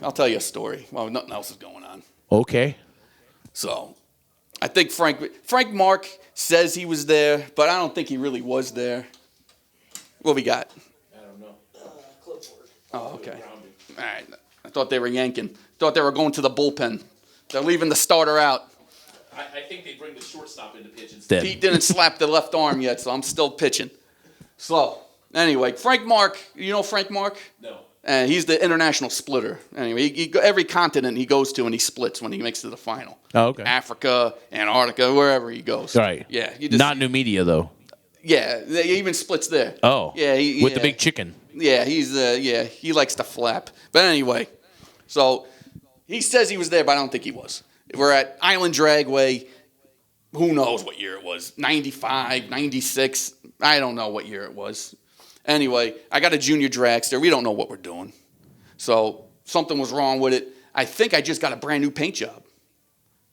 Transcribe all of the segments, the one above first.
I'll tell you a story. Well, nothing else is going on. Okay. So, I think Frank Mark says he was there, but I don't think he really was there. What we got? I don't know. Clipboard. Oh, okay. All right. I thought they were yanking. Thought they were going to the bullpen. They're leaving the starter out. I think they bring the shortstop into pitch instead. Pete didn't slap the left arm yet, so I'm still pitching. So, anyway, Frank Mark, you know Frank Mark? No. He's the international splitter. Anyway, every continent he goes to and he splits when he makes it to the final. Oh, okay. Africa, Antarctica, wherever he goes. Right. Yeah. Not new media, though. Yeah, he even splits there. Oh. Yeah. With the big chicken. Yeah, he likes to flap. But anyway, so he says he was there, but I don't think he was. We're at Island Dragway. Who knows what year it was? 95, 96. I don't know what year it was. Anyway, I got a junior dragster. We don't know what we're doing. So something was wrong with it. I think I just got a brand new paint job.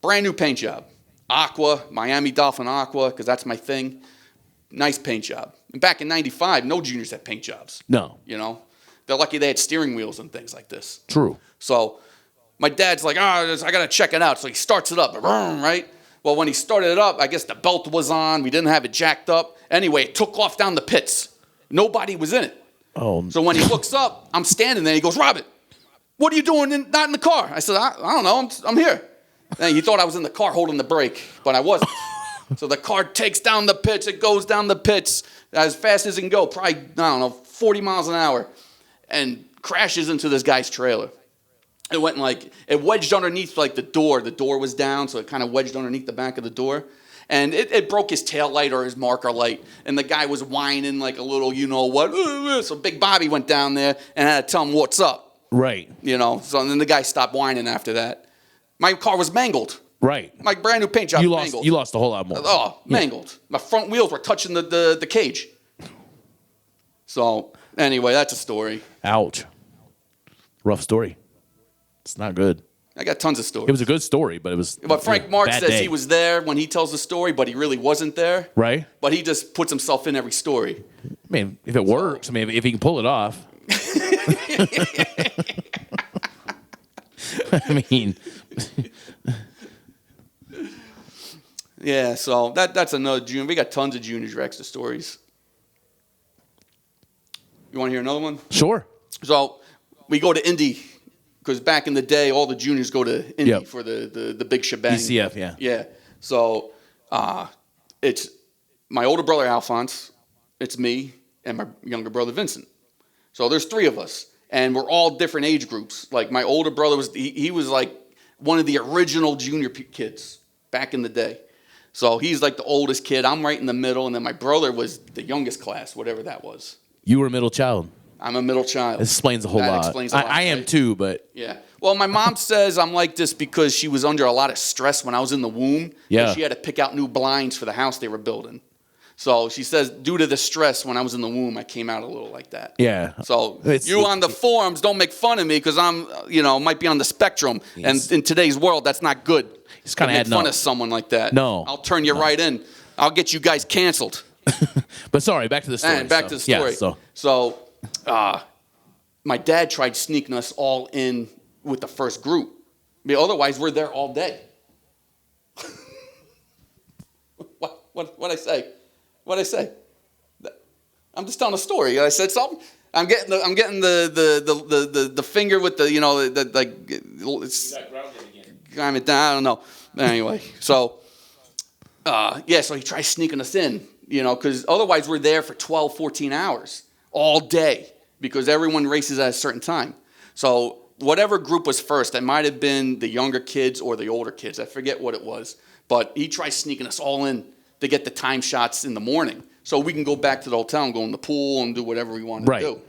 Brand new paint job. Aqua, Miami Dolphin Aqua, because that's my thing. Nice paint job. And back in 95, no juniors had paint jobs. No. You know? They're lucky they had steering wheels and things like this. True. So my dad's like, I got to check it out. So he starts it up, right? Well, when he started it up, I guess the belt was on. We didn't have it jacked up. Anyway, it took off down the pits. Nobody was in it. Oh. So when he looks up, I'm standing there. He goes, Robert, what are you doing not in the car? I said, I don't know. I'm here. And he thought I was in the car holding the brake, but I wasn't. So the car takes down the pits. It goes down the pits as fast as it can go, probably, 40 miles an hour, and crashes into this guy's trailer. It went it wedged underneath the door. The door was down, so it kind of wedged underneath the back of the door. And it broke his tail light or his marker light. And the guy was whining like a little, you-know-what. So Big Bobby went down there and had to tell him what's up. Right. So then the guy stopped whining after that. My car was mangled. Right. My brand new paint job was mangled. You lost a whole lot more. Oh, mangled. My front wheels were touching the cage. So, anyway, that's a story. Ouch. Rough story. It's not good. I got tons of stories. It was a good story, but it was. But Frank Mark says day. he was there when he tells the story, but he really wasn't there. Right. But he just puts himself in every story. I mean, if it works, if he can pull it off. I mean. Yeah, so that's another junior. We got tons of junior dragster stories. You want to hear another one? Sure. So we go to Indy. Because back in the day, all the juniors go to Indy for the big shebang. ECF, yeah. Yeah. So it's my older brother, Alphonse. It's me and my younger brother, Vincent. So there's three of us. And we're all different age groups. Like my older brother, he was like one of the original junior kids back in the day. So he's like the oldest kid. I'm right in the middle. And then my brother was the youngest class, whatever that was. You were a middle child. I'm a middle child. This explains a whole lot. Explains a lot. I am too, but... Yeah. Well, my mom says I'm like this because she was under a lot of stress when I was in the womb. Yeah. She had to pick out new blinds for the house they were building. So she says due to the stress when I was in the womb, I came out a little like that. Yeah. So on the forums, don't make fun of me because I'm, might be on the spectrum. And in today's world, that's not good. It's kind of make fun of someone like that. No. I'll turn you right in. I'll get you guys canceled. But sorry, back to the story. And back to the story. Yeah, so my dad tried sneaking us all in with the first group. I mean, otherwise, we're there all day. What'd I say? What'd I say? I'm just telling a story. I said something. I'm getting the finger with the it's You got grounded again. I'm it down. I don't know. Anyway, so so he tried sneaking us in, because otherwise we're there for 12, 14 hours all day because everyone races at a certain time. So whatever group was first, it might have been the younger kids or the older kids. I forget what it was, but he tried sneaking us all in to get the time shots in the morning so we can go back to the hotel and go in the pool and do whatever we wanted to do.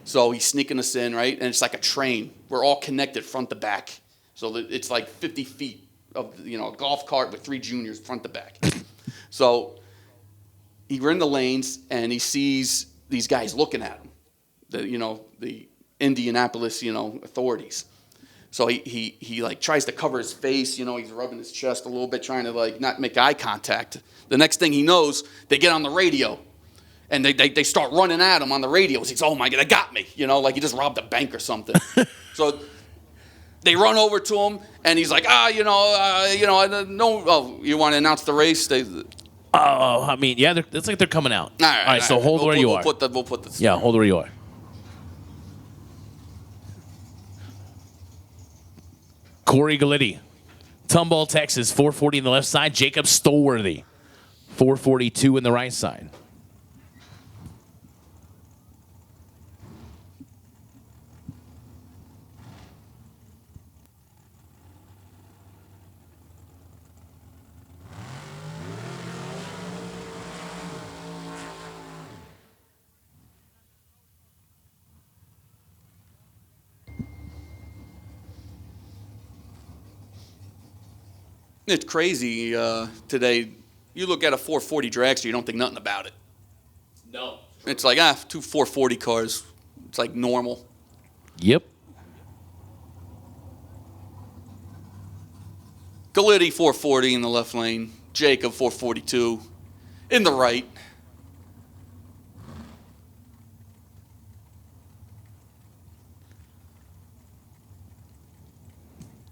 So he's sneaking us in, right? And it's like a train. We're all connected front to back. So it's like 50 feet of, a golf cart with three juniors front to back. So we're in the lanes and he sees these guys looking at him, the Indianapolis, authorities. So he tries to cover his face, he's rubbing his chest a little bit, trying to not make eye contact. The next thing he knows, they get on the radio. And they start running at him on the radio. He's, oh my God, they got me. Like he just robbed a bank or something. So They run over to him, and he's like, I don't know. Oh, you want to announce the race? I mean, yeah, it's like they're coming out. All right, So hold where you are. We'll put this. Yeah, hold where you are. Corey Gallitti, Tomball, Texas, 440 in the left side. Jacob Stolworthy, 442 in the right side. It's crazy today. You look at a 440 dragster, you don't think nothing about it. No. It's like, two 440 cars. It's like normal. Yep. Gallitti 440 in the left lane. Jacob 442 in the right.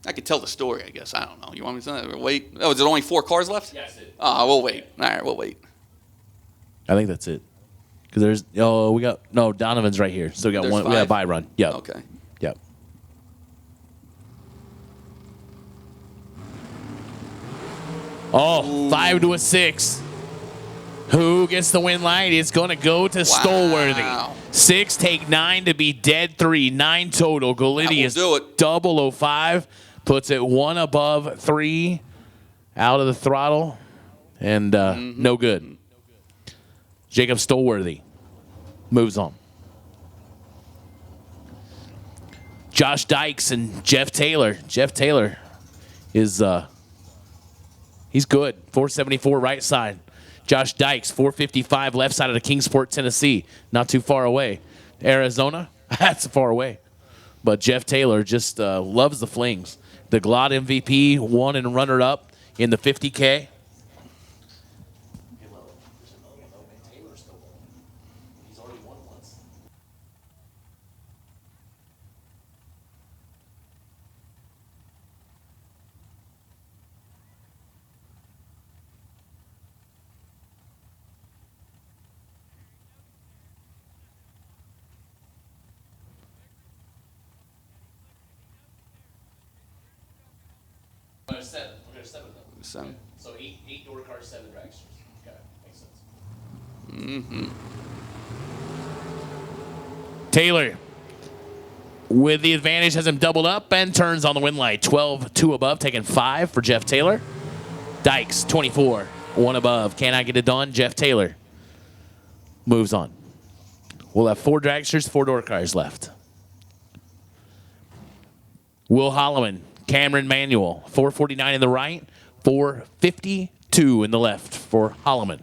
I could tell the story, I guess. I don't know. You want me to wait? Oh, is there only 4 cars left? Yes, it. We'll wait. All right, we'll wait. I think that's it. Because Donovan's right here. So we got There's one. 5? We got a bye run. Yep. Okay. Yep. Oh, 5 to a 6. Who gets the win light? It's going to go to Stolworthy. 6 take 9 to be dead 3. 9 total. Gallitti is do it. 005. Puts it 1 above 3. Out of the throttle. And no good. Jacob Stolworthy moves on. Josh Dykes and Jeff Taylor. Jeff Taylor is he's good. 474 right side. Josh Dykes, 455 left side of the Kingsport, Tennessee. Not too far away. Arizona, that's far away. But Jeff Taylor just loves the Flings. The Glot MVP, won and runner-up in the 50K. He's already won once. There's 7. We're gonna 7 of them. 7. So 8 door cars, 7 dragsters. Okay, makes sense. Taylor, with the advantage, has him doubled up and turns on the win light. 12-2 above, taking 5 for Jeff Taylor. Dykes, 24, 1 above. Can I get it done? Jeff Taylor moves on. We'll have 4 dragsters, 4 door cars left. Will Holloman, Cameron Manuel, 449 in the right, 452 in the left for Holloman.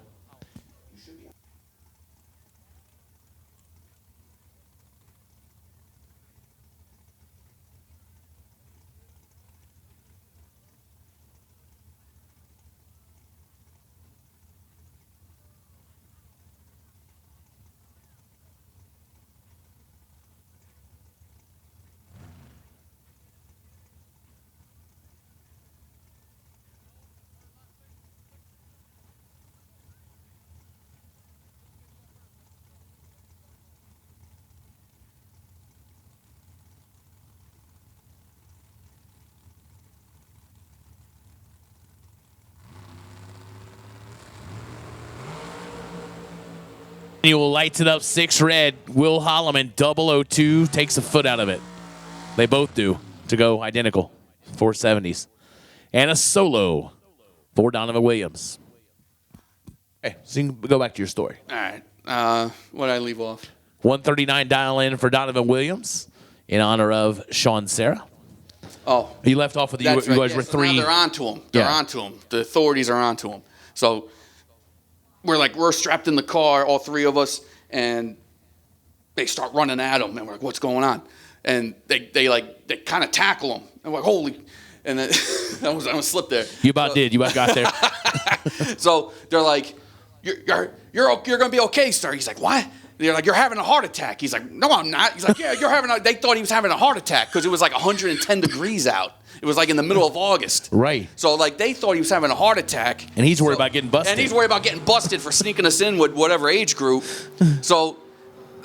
Manuel lights it up 6 red. Will Holloman, 002, takes a foot out of it. They both do to go identical. 470s. And a solo for Donovan Williams. Okay, so you can go back to your story. All right. What did I leave off? 139 dial in for Donovan Williams in honor of Sean Sarah. Oh. You left off with you That's right. guys Yeah, were so 3. now they're onto him. They're onto him. The authorities are onto him. So we're strapped in the car, all 3 of us, and they start running at him, and we're like, what's going on? And they kind of tackle him. And we're like, holy, and then I almost slipped there. You about did. You about got there. So they're like, you're going to be okay, sir. He's like, what? They're like, you're having a heart attack. He's like, no, I'm not. He's like, yeah, you're having a. They thought he was having a heart attack because it was like 110 degrees out. It was like in the middle of August. Right. So like they thought he was having a heart attack. And he's worried about getting busted. And he's worried about getting busted for sneaking us in with whatever age group. So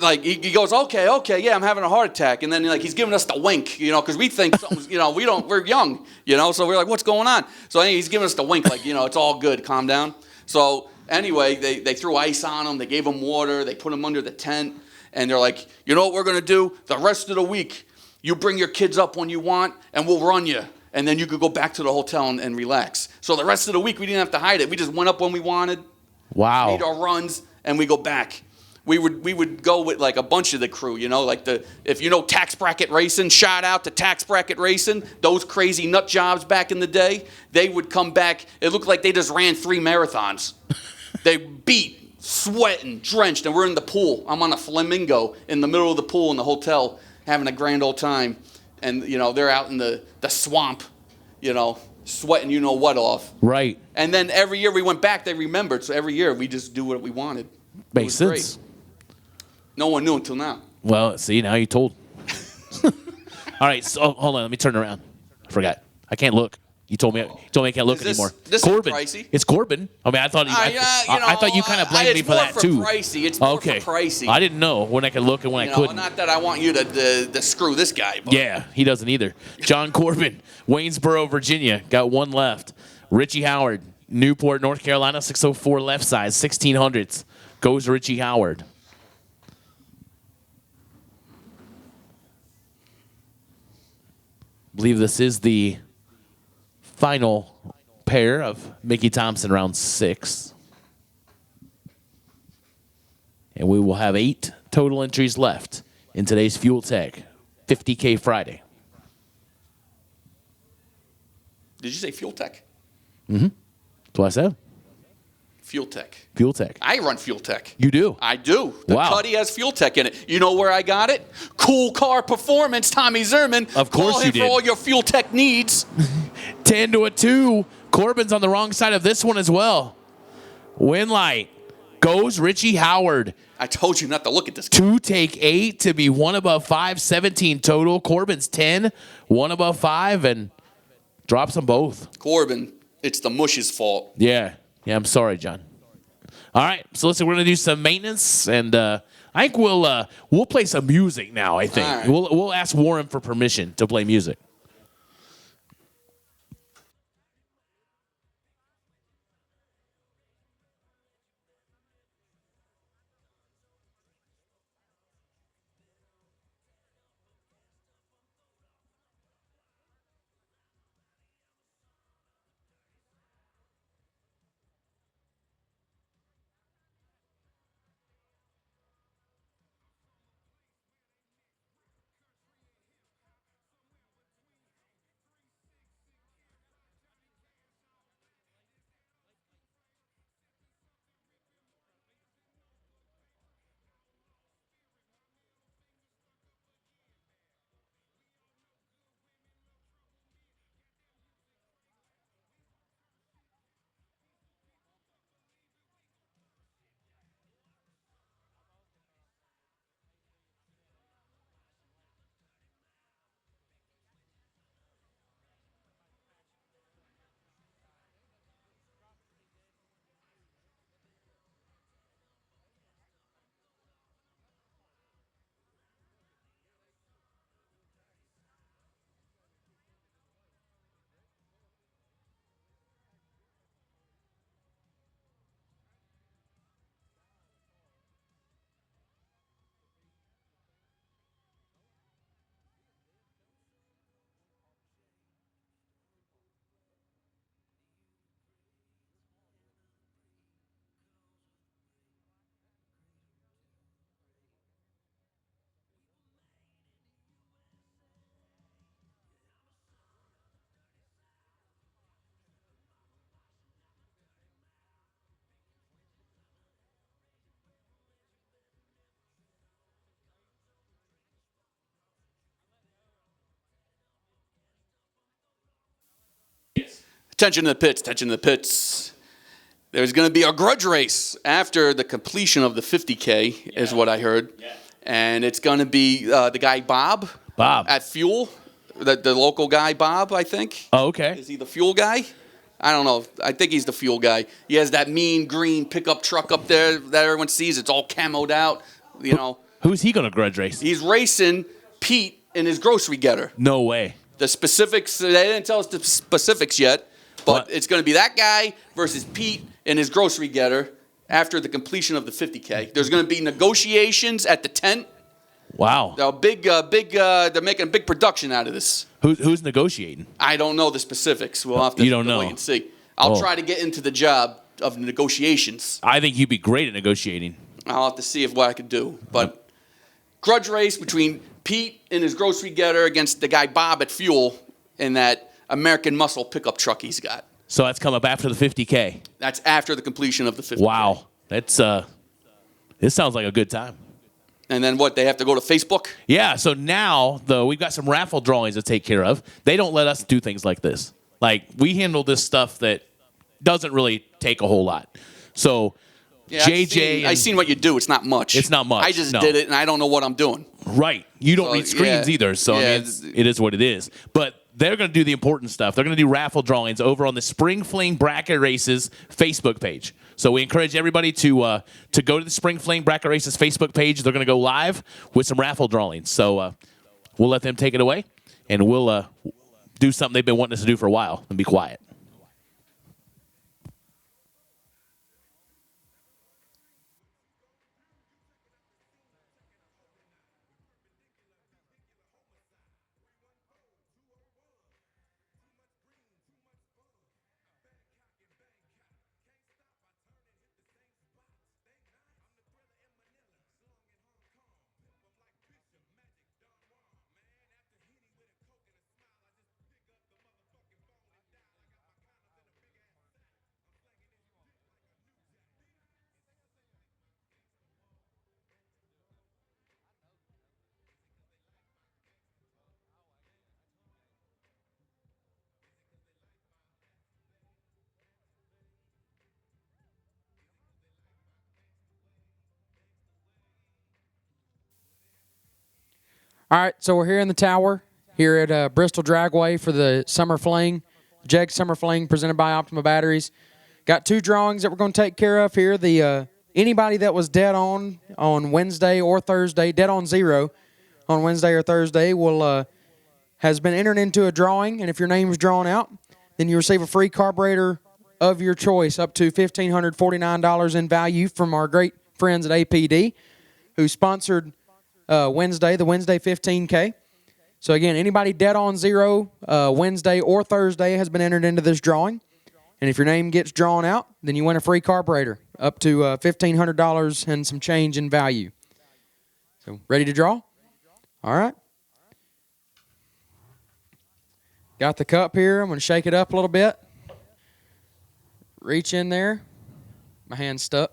like he goes, okay, yeah, I'm having a heart attack. And then like he's giving us the wink, because we think something's, we're young, so we're like, what's going on? So anyway, he's giving us the wink, like, it's all good, calm down. So anyway, they threw ice on him, they gave him water, they put him under the tent, and they're like, you know what we're gonna do? The rest of the week, you bring your kids up when you want, and we'll run you. And then you could go back to the hotel and relax. So the rest of the week, we didn't have to hide it. We just went up when we wanted, made our runs, and we go back. We would go with like a bunch of the crew, like if tax bracket racing, shout out to tax bracket racing, those crazy nut jobs back in the day, they would come back. It looked like they just ran 3 marathons. They beat, sweating, drenched, and we're in the pool. I'm on a flamingo in the middle of the pool in the hotel having a grand old time. And, they're out in the swamp, sweating what off. Right. And then every year we went back, they remembered. So every year we just do what we wanted. Makes sense. Great. No one knew until now. Well, see, now you told. All right, so hold on. Let me turn around. I forgot. I can't look. You told me I can't look anymore. This Corbin. is pricey. It's Corbin. I mean, I thought I thought you kind of blamed me for that too. Pricey. It's more for pricey. I didn't know when I could look and when I couldn't. Not that I want you to screw this guy. But. Yeah, he doesn't either. John Corbin, Waynesboro, Virginia, got one left. Richie Howard, Newport, North Carolina, 604 left side, 1600s. Goes Richie Howard. I believe this is the final pair of Mickey Thompson round 6. And we will have 8 total entries left in today's FuelTech 50K Friday. Did you say FuelTech? Mm-hmm. That's what I said. FuelTech. FuelTech. I run FuelTech. You do? I do. The Wow. Cuddy has FuelTech in it. You know where I got it? Cool Car Performance, Tommy Zerman. Of course Call you him did. for all your FuelTech needs. 10-2. Corbin's on the wrong side of this one as well. Win light. Goes Richie Howard. I told you not to look at this. 2 take 8 to be 1 above 5, 17 total. Corbin's 10, 1 above 5, and drops them both. Corbin, it's the mush's fault. Yeah, I'm sorry, John. All right, so listen, we're gonna do some maintenance, and I think we'll play some music now. I think All right. we'll ask Warren for permission to play music. Attention to the pits, attention to the pits. There's going to be a grudge race after the completion of the 50K, is what I heard. Yeah. And it's going to be the guy Bob. At Fuel. The local guy Bob, I think. Oh, okay. Is he the Fuel guy? I don't know. I think he's the Fuel guy. He has that mean green pickup truck up there that everyone sees. It's all camoed out, you know. Who's he going to grudge race? He's racing Pete in his grocery getter. No way. The specifics, they didn't tell us the specifics yet, but What? it's going to be that guy versus Pete in his grocery getter after the completion of the 50K. There's going to be negotiations at the tent. Wow. They're making a big production out of this. Who's negotiating? I don't know the specifics. We'll have to You don't know. wait and see. I'll try to get into the job of negotiations. I think you'd be great at negotiating. I'll have to see what I can do. But grudge race between Pete in his grocery getter against the guy Bob at Fuel in that American Muscle pickup truck he's got. So that's come up after the 50K. That's after the completion of the 50K. Wow. That's this sounds like a good time. And then what? They have to go to Facebook? Yeah, so now, though, we've got some raffle drawings to take care of. They don't let us do things like this. Like, we handle this stuff that doesn't really take a whole lot. So, Yeah, JJ... I've seen what you do. It's not much. It's not much, I just no. did it, and I don't know what I'm doing. Right. You don't So, read screens yeah. either, so I Yeah. mean, it is what it is. But they're going to do the important stuff. They're going to do raffle drawings over on the Spring Fling Bracket Races Facebook page. So we encourage everybody to go to the Spring Fling Bracket Races Facebook page. They're going to go live with some raffle drawings. So we'll let them take it away, and we'll do something they've been wanting us to do for a while and be quiet. All right, so we're here in the tower, here at Bristol Dragway for the Summer Fling, Jeg Summer Fling presented by Optima Batteries. Got two drawings that we're going to take care of here. The anybody that was dead on Wednesday or Thursday, dead on zero on Wednesday or Thursday, will has been entered into a drawing, and if your name is drawn out, then you receive a free carburetor of your choice up to $1,549 in value from our great friends at APD, who sponsored Wednesday, the Wednesday 15K. So again, anybody dead on zero Wednesday or Thursday has been entered into this drawing. And if your name gets drawn out, then you win a free carburetor up to $1,500 and some change in value. So ready to draw? All right. Got the cup here. I'm going to shake it up a little bit. Reach in there. My hand's stuck.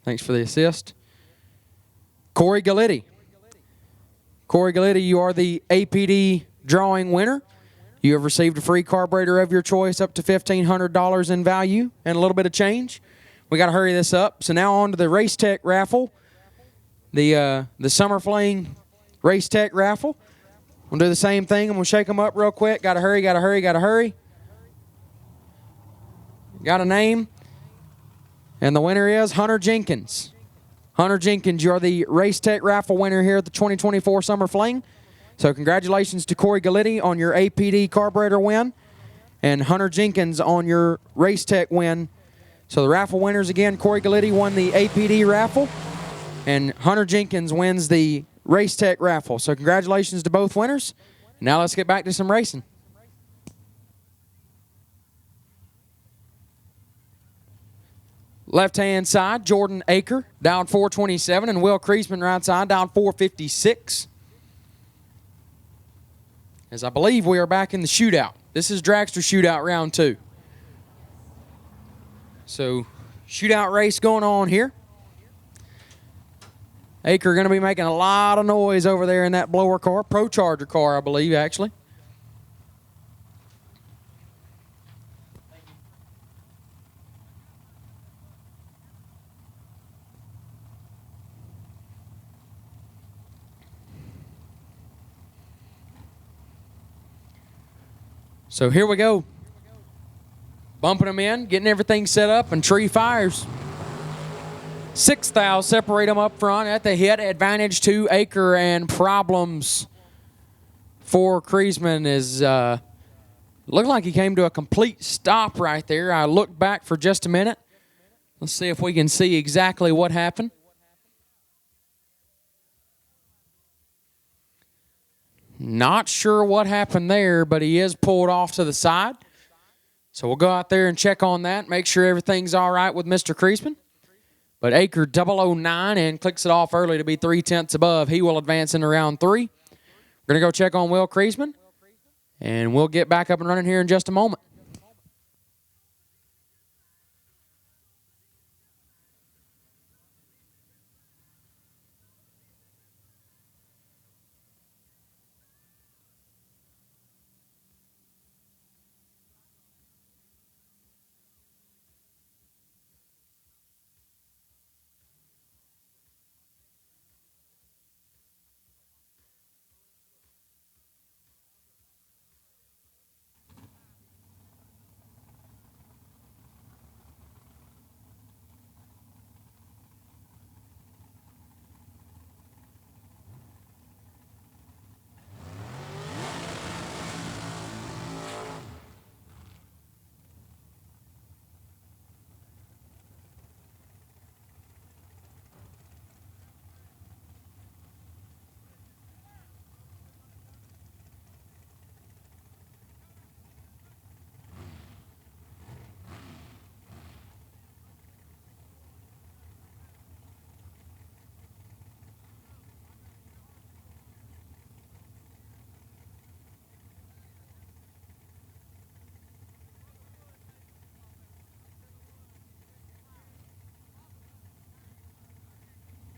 Thanks for the assist. Corey Galletti. Corey Galletti, you are the APD drawing winner. You have received a free carburetor of your choice up to $1,500 in value and a little bit of change. We got to hurry this up. So now on to the RaceTech raffle, the Summer Fling RaceTech raffle. We'll do the same thing. I'm going to shake them up real quick. Got to hurry, got to hurry, got to hurry. Got a name. And the winner is Hunter Jenkins. Hunter Jenkins, you're the RaceTech raffle winner here at the 2024 Summer Fling. So congratulations to Corey Galletti on your APD carburetor win and Hunter Jenkins on your RaceTech win. So the raffle winners again, Corey Galletti won the APD raffle and Hunter Jenkins wins the RaceTech raffle. So congratulations to both winners. Now let's get back to some racing. Left-hand side, Jordan Aker, down 427, and Will Kreisman right side, down 456. As I believe we are back in the shootout. This is Dragster Shootout Round 2. So, shootout race going on here. Aker going to be making a lot of noise over there in that blower car, Pro Charger car, I believe, actually. So here we go. Bumping them in, getting everything set up, and Tree fires. 6th thou separate them up front at the hit. Advantage to Acre, and problems for Kriesman is looked like he came to a complete stop right there. I looked back for just a minute. Let's see if we can see exactly what happened. Not sure what happened there, but he is pulled off to the side. So we'll go out there and check on that, make sure everything's all right with Mr. Kriesman. But Acre 009 and clicks it off early to be 3/10 above. He will advance into round 3. We're going to go check on Will Kriesman, and we'll get back up and running here in just a moment.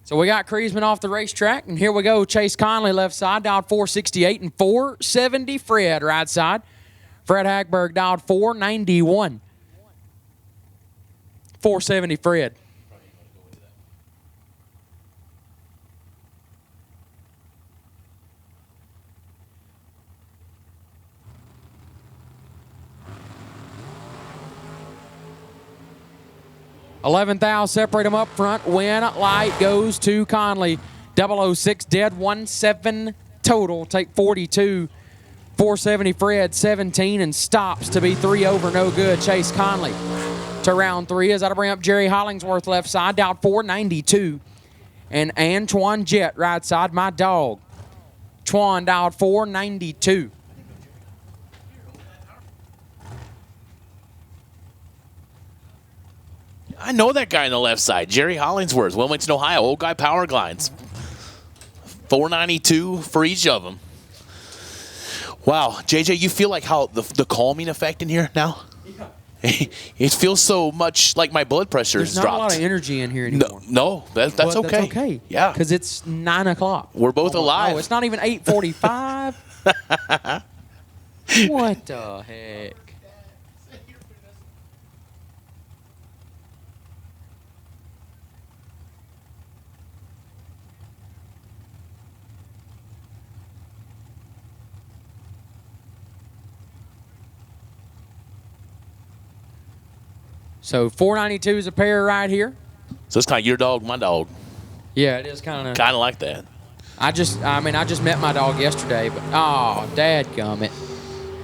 So we got Kriesman off the racetrack, and here we go. Chase Conley left side, dialed 468 and 470. Fred right side. Fred Hagberg dialed 491. 470 Fred. $11,000 separate them up front. Win light goes to Conley. 006 dead, 1-7 total. Take 42. 470 Fred, 17, and stops to be 3 over, no good. Chase Conley to round 3 as that'll bring up Jerry Hollingsworth left side, down 492. And Antoine Jett right side, my dog. Twan dialed 492. I know that guy on the left side, Jerry Hollingsworth, Wilmington, Ohio, old guy power glides. 492 for each of them. Wow, JJ, you feel like how the calming effect in here now? Yeah. It feels so much like my blood pressure has dropped. There's not a lot of energy in here anymore. No, that's okay. That's okay. Yeah. Because it's 9 o'clock. We're both alive. Oh, it's not even 8:45. What the heck? So 492 is a pair right here. So it's kind of your dog, my dog. Yeah, it is kind of. Kind of like that. I just met my dog yesterday, but dadgummit.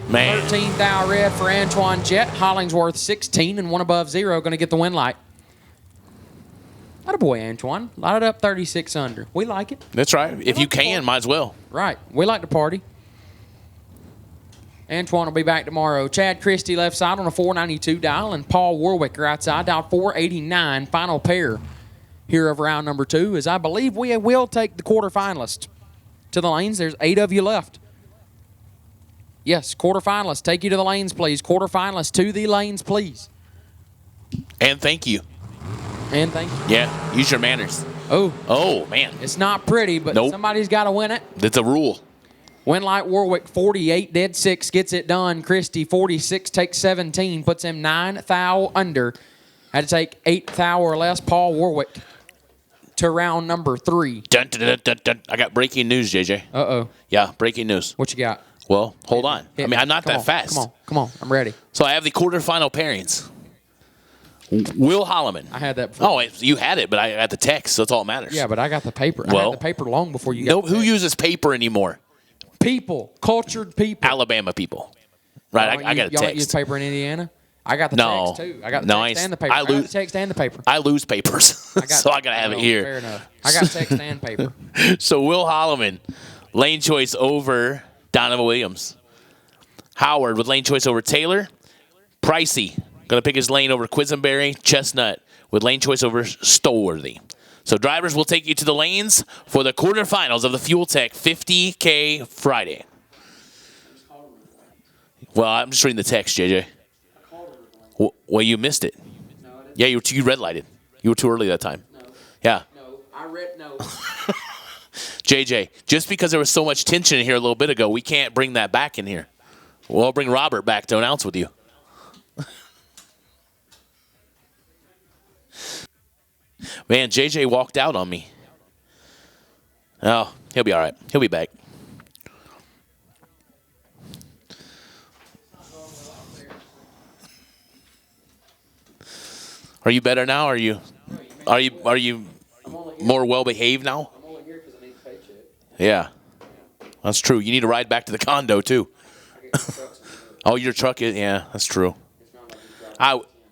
Man. 13,000 red for Antoine Jett. Hollingsworth 16 and 1 above 0. Going to get the win light. Attaboy, Antoine. Light it up 36 under. We like it. That's right. If you can, might as well. Right. We like to party. Antoine will be back tomorrow. Chad Christie left side on a 492 dial, and Paul Warwick right side dial 489. Final pair here of round number 2, as I believe we will take the quarterfinalists to the lanes. There's 8 of you left. Yes, quarterfinalists. Take you to the lanes, please. Quarterfinalists to the lanes, please. And thank you. And thank you. Yeah, use your manners. Oh, man. It's not pretty, but somebody's got to win it. That's a rule. Winlight Warwick 48, dead 6, gets it done. Christie 46, takes 17, puts him 9,000 under. Had to take 8,000 or less. Paul Warwick to round number 3. Dun, dun, dun, dun, dun. I got breaking news, JJ. Uh-oh. Yeah, breaking news. What you got? Well, hold on. I mean, I'm not that fast. Come on. I'm ready. So I have the quarterfinal pairings. Will Holloman. I had that before. Oh, you had it, but I got the text, so that's all that matters. Yeah, but I got the paper. I Well, had the paper long before you got No, the who text. uses paper anymore? People, cultured people. Alabama people. Right, I got a Y'all don't use text. paper in Indiana? I got the No. text, too. I got the No, text and the paper. I I got lose- the text and the paper. I lose papers, so I got to have it here. Fair enough. I got text and paper. So Will Holloman, lane choice over Donovan Williams. Howard with lane choice over Taylor. Pricey going to pick his lane over Quisenberry. Chestnut with lane choice over Stolworthy. So drivers will take you to the lanes for the quarterfinals of the FuelTech 50K Friday. Well, I'm just reading the text, JJ. Well, you missed it. Yeah, you red lighted. You were too early that time. Yeah. No, I read no. JJ, just because there was so much tension in here a little bit ago, we can't bring that back in here. Well, I'll bring Robert back to announce with you. Man, JJ walked out on me. Oh, he'll be all right. He'll be back. Are you better now? Are you more well behaved now? I'm only here because I need a paycheck. Yeah, that's true. You need to ride back to the condo too. Oh, your truck is, yeah, that's true.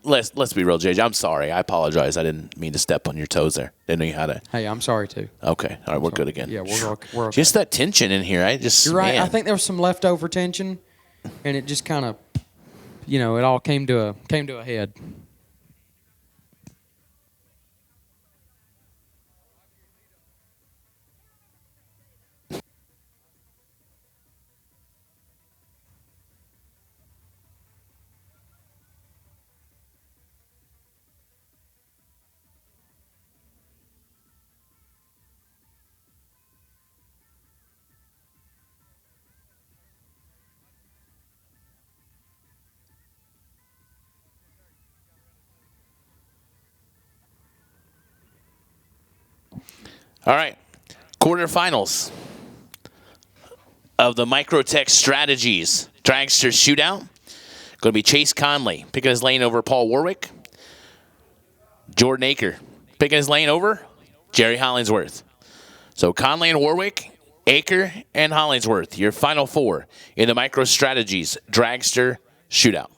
Let's be real, JJ. I'm sorry. I apologize. I didn't mean to step on your toes there. Didn't know you had it. Hey, I'm sorry, too. Okay. All right. We're good again. Yeah, we're okay. Just that tension in here. You're right. Man. I think there was some leftover tension, and it just kind of, it all came to a head. All right. Quarterfinals of the Microtech Strategies Dragster Shootout. Going to be Chase Conley picking his lane over Paul Warwick. Jordan Aker picking his lane over Jerry Hollingsworth. So Conley and Warwick, Aker and Hollingsworth, your final four in the Micro Strategies Dragster Shootout.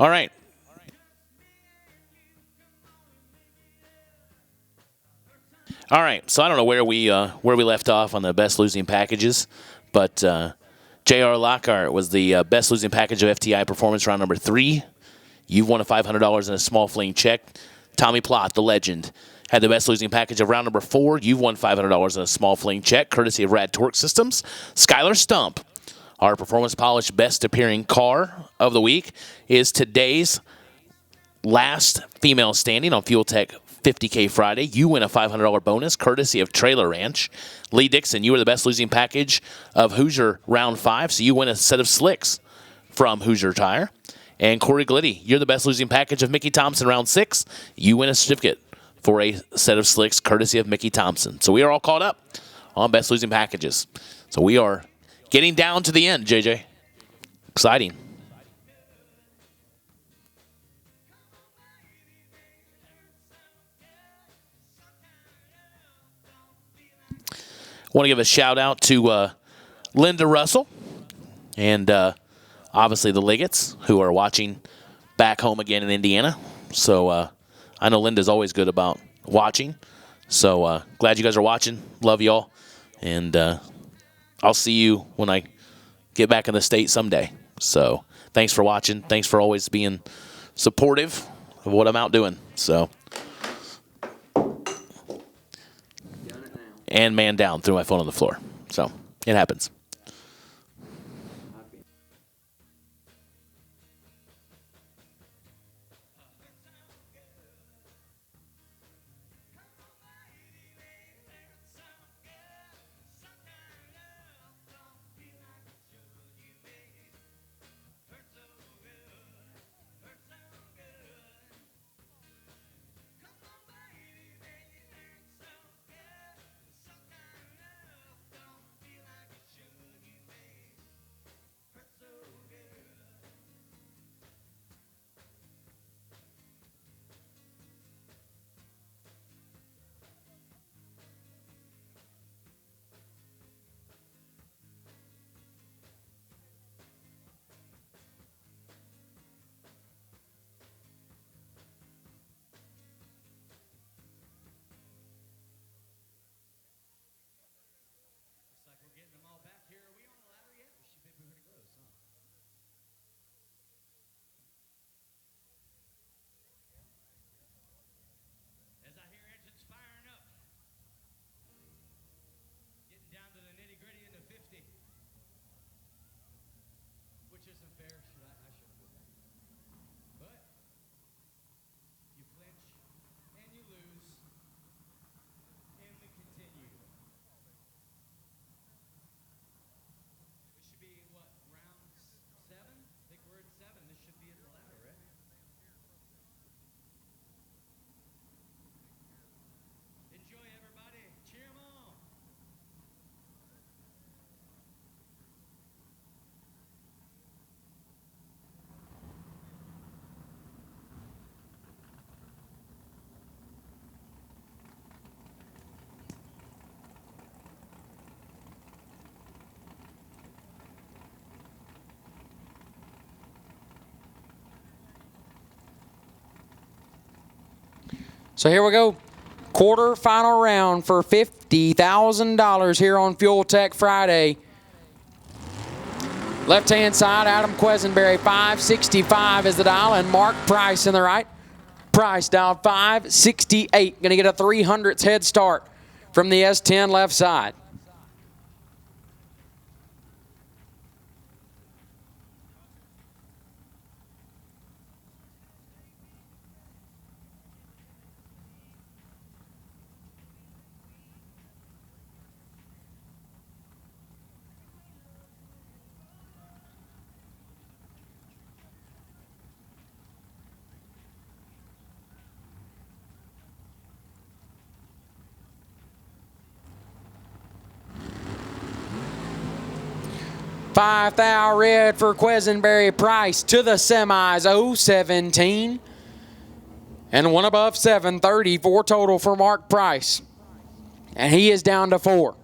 All right. All right. So I don't know where we left off on the best losing packages, but J.R. Lockhart was the best losing package of FTI Performance round number 3. You've won a $500 in a small fling check. Tommy Plott, the legend, had the best losing package of round number 4. You've won $500 in a small fling check, courtesy of Rad Torque Systems. Skylar Stump, our performance polished best appearing car of the week, is today's last female standing on FuelTech 50K Friday. You win a $500 bonus, courtesy of Trailer Ranch. Lee Dixon, you were the best losing package of Hoosier round 5, so you win a set of slicks from Hoosier Tire. And Corey Gliddy, you're the best losing package of Mickey Thompson round 6. You win a certificate for a set of slicks, courtesy of Mickey Thompson. So we are all caught up on best losing packages. So we are getting down to the end, JJ. Exciting. Want to give a shout out to Linda Russell and obviously the Liggets, who are watching back home again in Indiana. So I know Linda's always good about watching. So glad you guys are watching. Love y'all. And I'll see you when I get back in the state someday. So thanks for watching. Thanks for always being supportive of what I'm out doing. So. And man down, threw my phone on the floor. So it happens. So here we go. Quarter-final round for $50,000 here on FuelTech Friday. Left-hand side, Adam Quesenberry, 565 is the dial, and Mark Price in the right. Price dial 568. Going to get a 300th head start from the S10 left side. $5,000 red for Quesenberry. Price to the semis, 017. And one above 730, 4 total for Mark Price. And he is down to 4.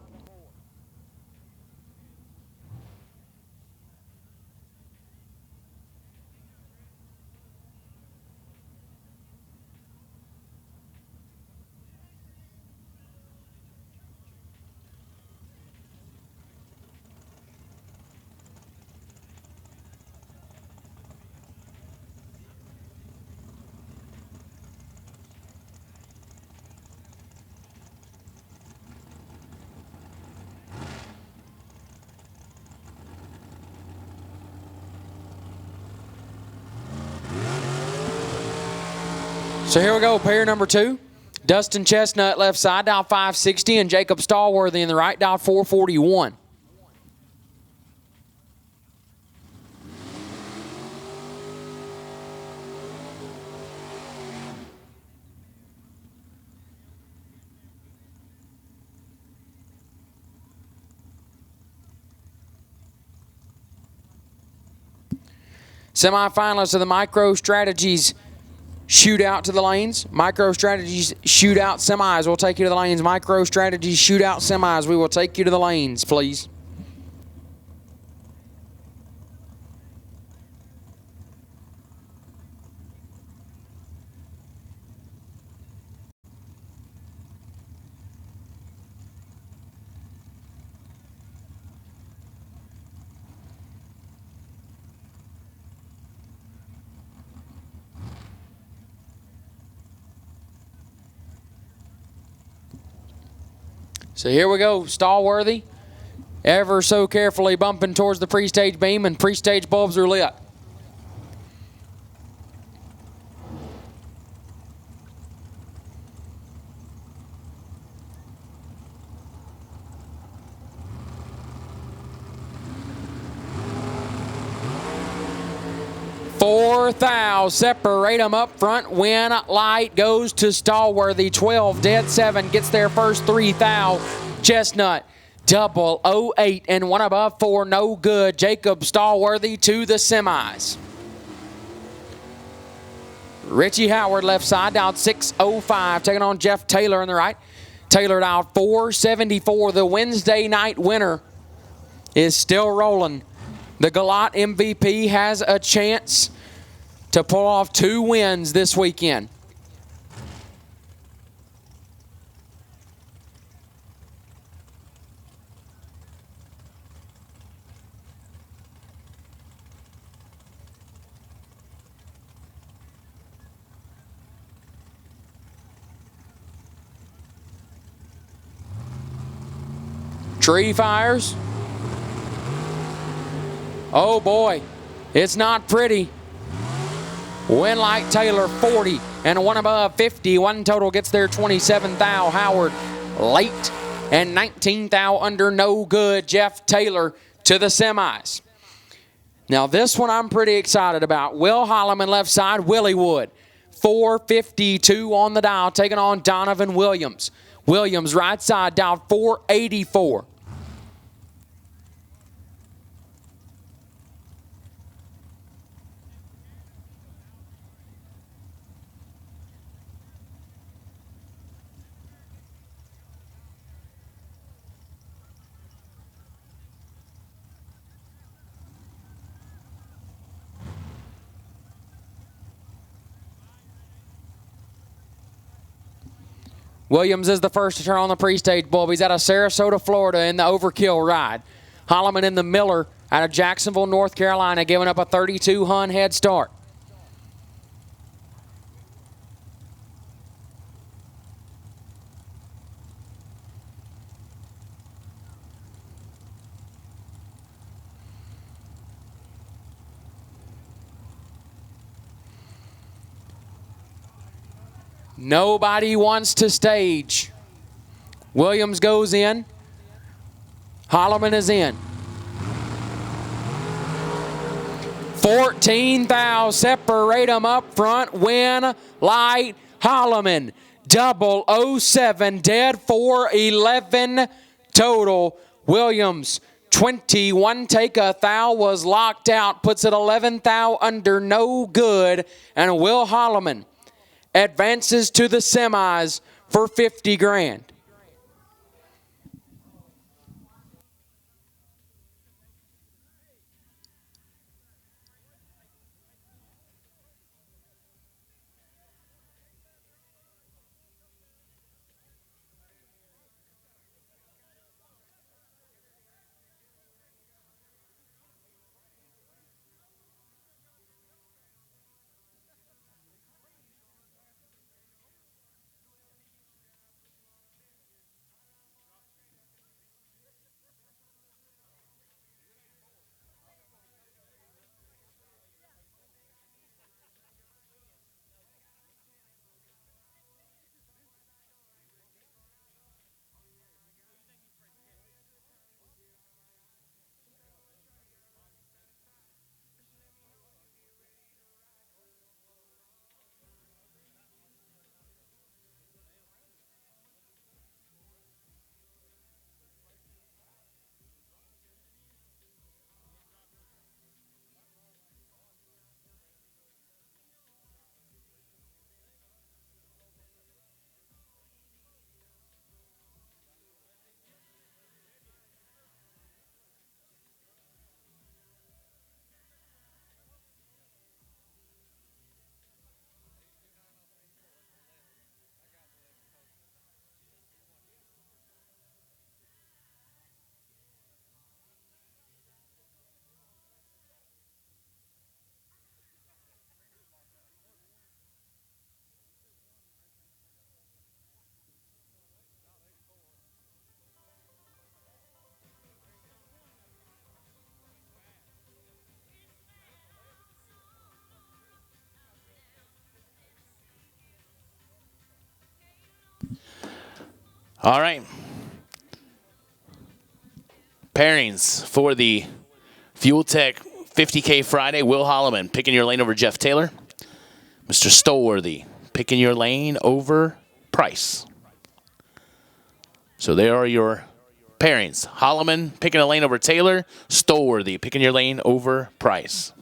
So here we go, pair number 2. Dustin Chestnut left side, dial 560, and Jacob Stallworthy in the right, dial 441. Semifinalists of the Micro Strategies Shootout to the lanes. Micro Strategies Shootout semis. We'll take you to the lanes. Micro Strategies Shootout semis. We will take you to the lanes, please. So here we go, Stallworthy, ever so carefully bumping towards the pre-stage beam, and pre-stage bulbs are lit. Fourth thou, separate them up front. Win light goes to Stallworthy. 12 dead 7 gets their first 3 thou. Chestnut 008 and 1 above 4 no good. Jacob Stallworthy to the semis. Richie Howard left side dialed 605, taking on Jeff Taylor on the right. Taylor dialed 474. The Wednesday night winner is still rolling. The Galat MVP has a chance to pull off 2 wins this weekend. Tree fires. Oh boy, it's not pretty. Winlight Taylor 40 and 1 above 50. 1 total gets their 27 thou. Howard late and 19 thou under no good. Jeff Taylor to the semis. Now this one I'm pretty excited about. Will Holloman left side, Willie Wood. 452 on the dial, taking on Donovan Williams. Williams right side, dialed 484. Williams is the first to turn on the pre-stage bulb. He's out of Sarasota, Florida in the Overkill ride. Holloman in the Miller out of Jacksonville, North Carolina, giving up a 32 Hun head start. Nobody wants to stage. Williams goes in. Holloman is in. 14 thou, separate them up front. Win light Holloman. 007 dead 411 total. Williams 21 take a thou was locked out, puts it 11 thou under no good, and Will Holloman advances to the semis for 50 grand. All right. Pairings for the FuelTech 50K Friday. Will Holloman picking your lane over Jeff Taylor. Mr. Stolworthy picking your lane over Price. So there are your pairings. Holloman picking a lane over Taylor. Stolworthy picking your lane over Price.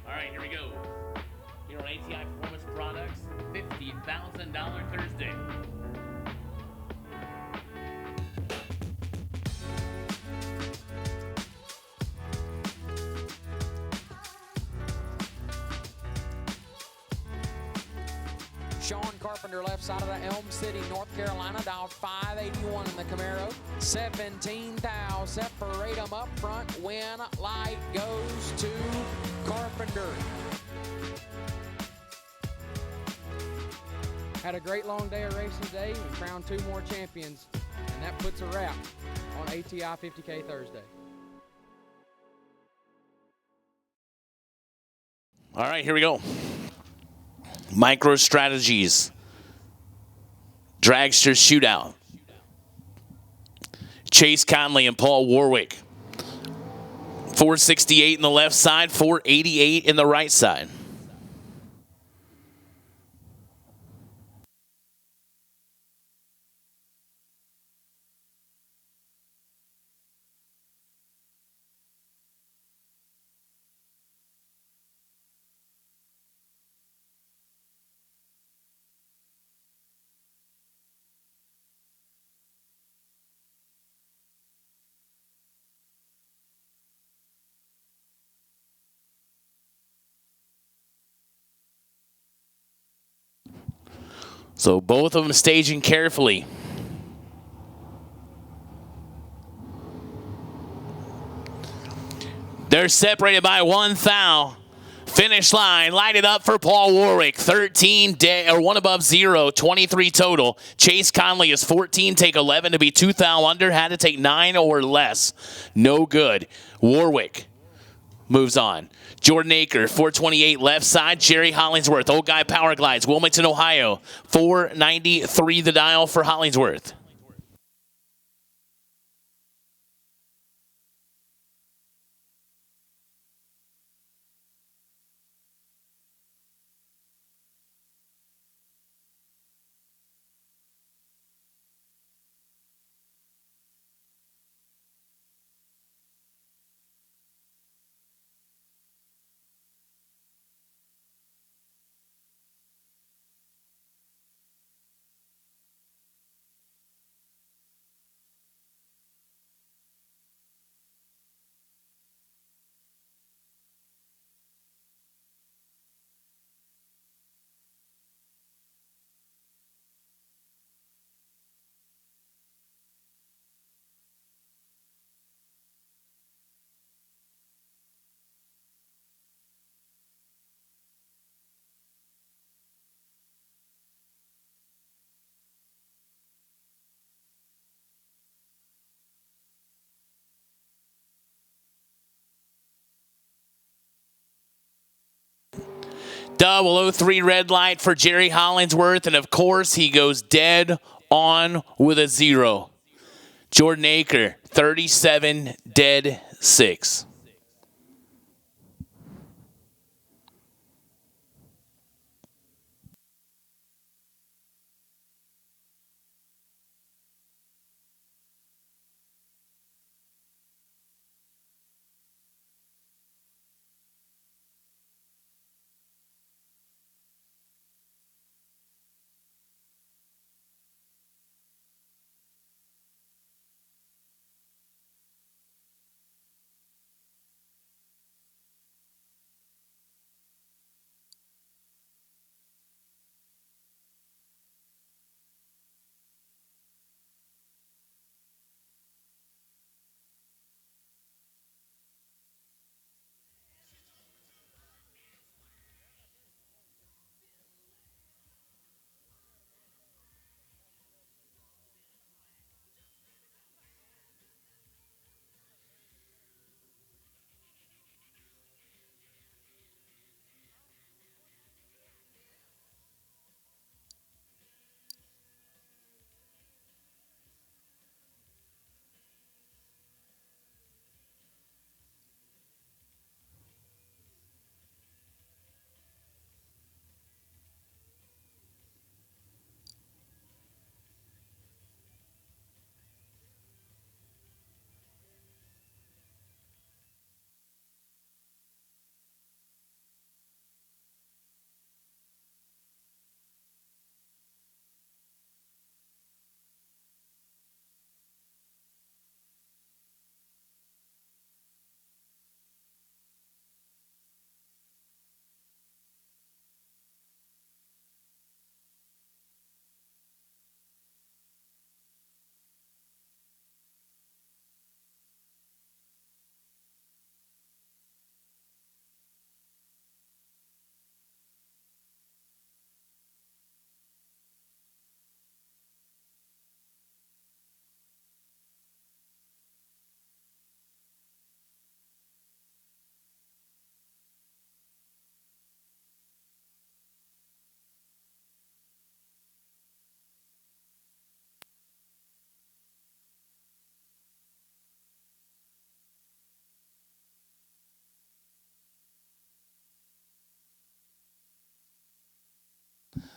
All right, here we go. Here on ATI Performance Products, $50,000 Thursday. Sean Carpenter, left side of the Elm City, North Carolina, dialed 581 in the Camaro. 17 thou, separate them up front. Win light goes to Carpenter. Had a great long day of racing today. We crowned 2 more champions, and that puts a wrap on ATI 50K Thursday. All right, here we go. Micro strategies. Dragster shootout. Chase Conley and Paul Warwick. 468 in the left side, 488 in the right side. So both of them staging carefully. They're separated by 1 thou. Finish line, light it up for Paul Warwick. 13 or 1 above 0, 23 total. Chase Conley is 14, take 11 to be 2 thou under. Had to take 9 or less. No good. Warwick moves on. Jordan Aker, 428 left side. Jerry Hollingsworth, Old Guy Power Glides, Wilmington, Ohio. 493 the dial for Hollingsworth. Double 003 red light for Jerry Hollingsworth, and of course he goes dead on with a 0. Jordan Aker, 37 dead 6.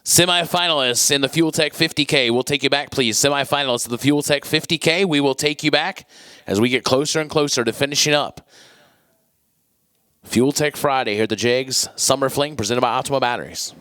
Semifinalists in the FuelTech 50K. We'll take you back, please. Semifinalists of the FuelTech 50K. We will take you back as we get closer and closer to finishing up FuelTech Friday here at the Jags Summer Fling presented by Optima Batteries.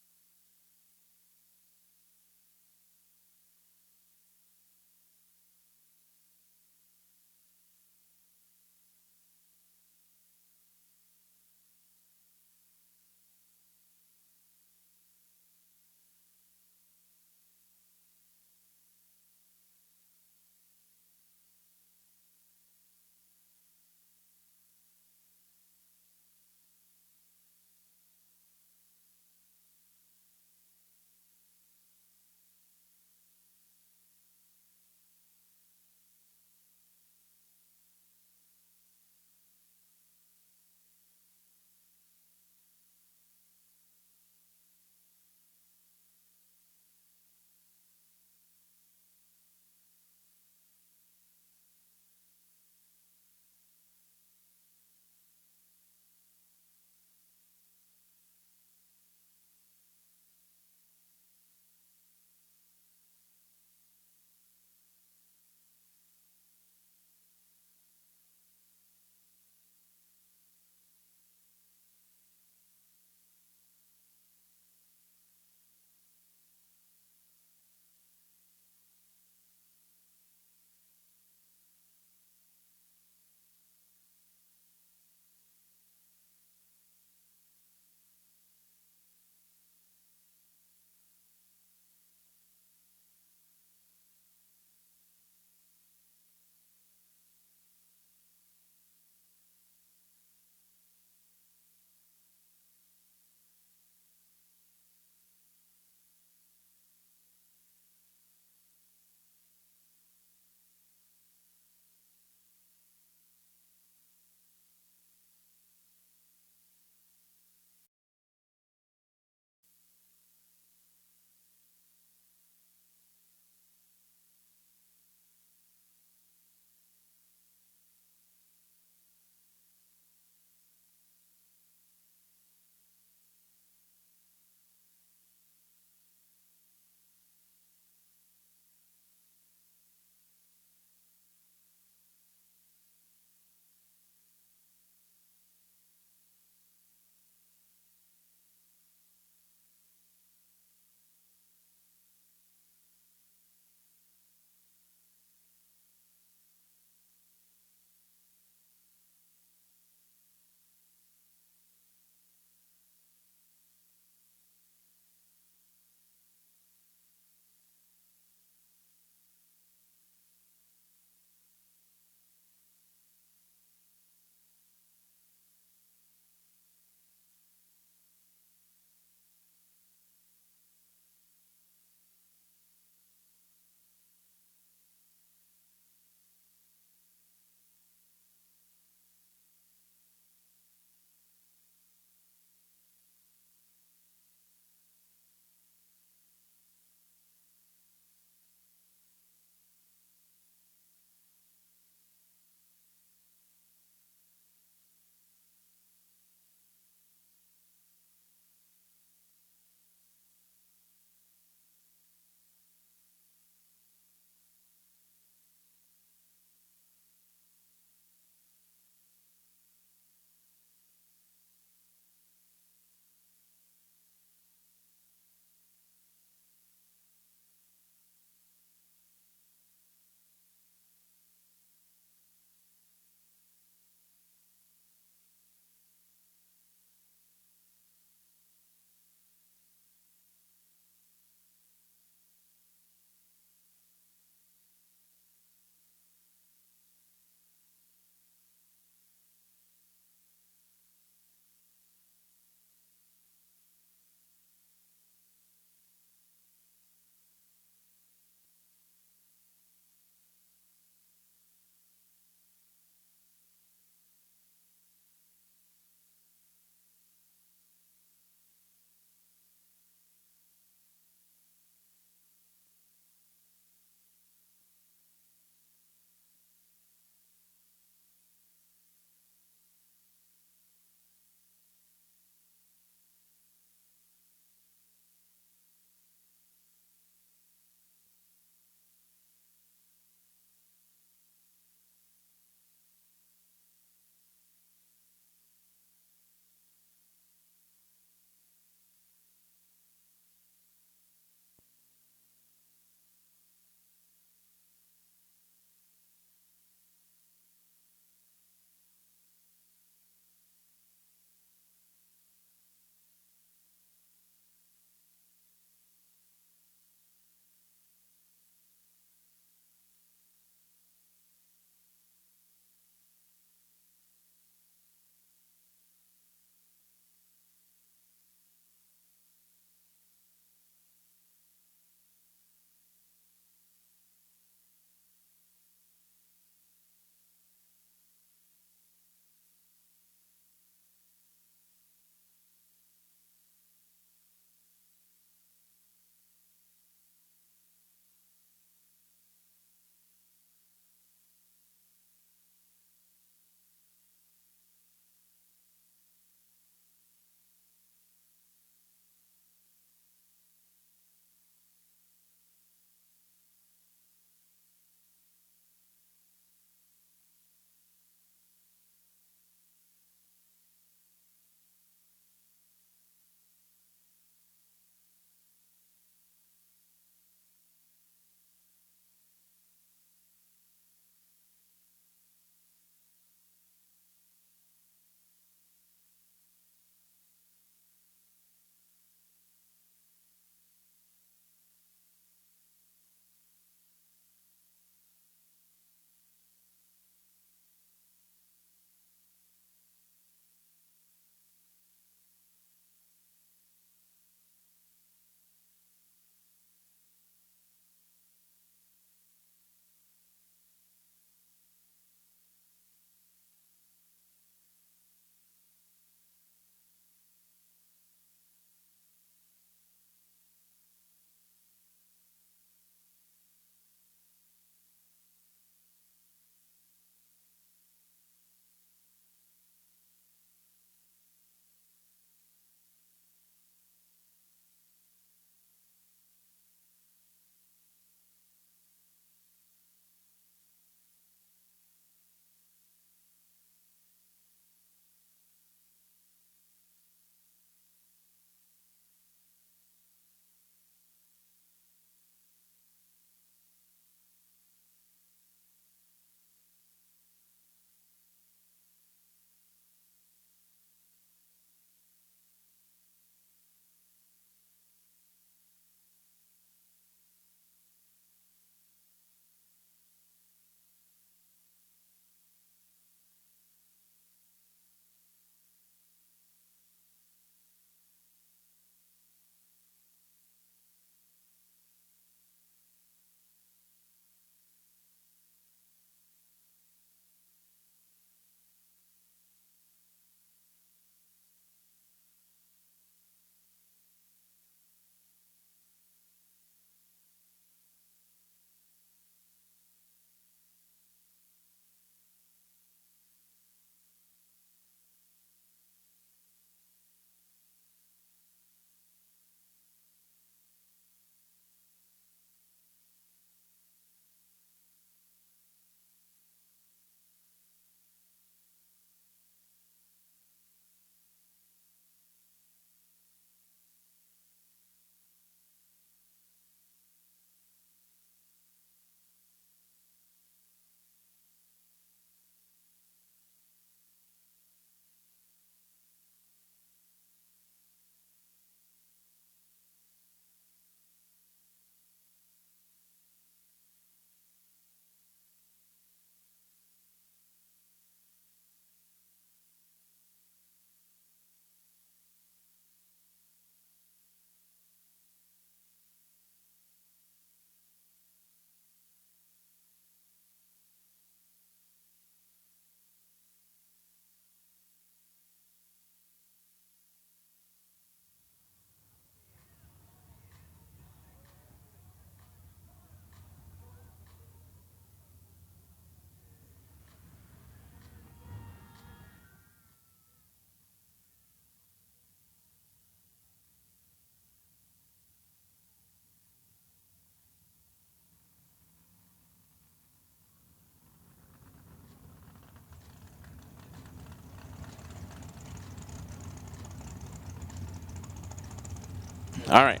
All right.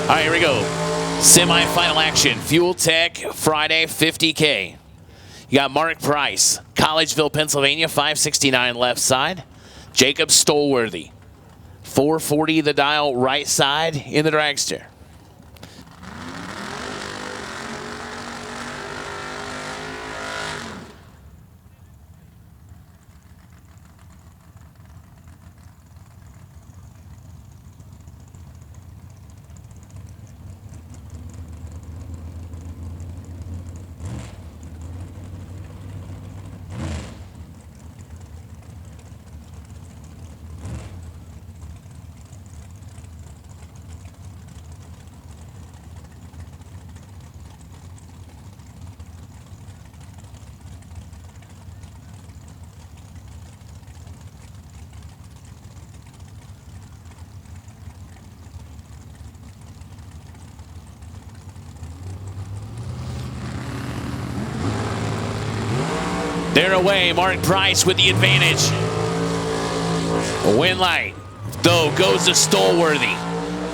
All right, here we go. Semi-final action. FuelTech Friday 50K. You got Mark Price, Collegeville, Pennsylvania, 569 left side. Jacob Stolworthy, 440 the dial right side in the dragster. They're away. Mark Price with the advantage. Win light, though, goes to Stolworthy.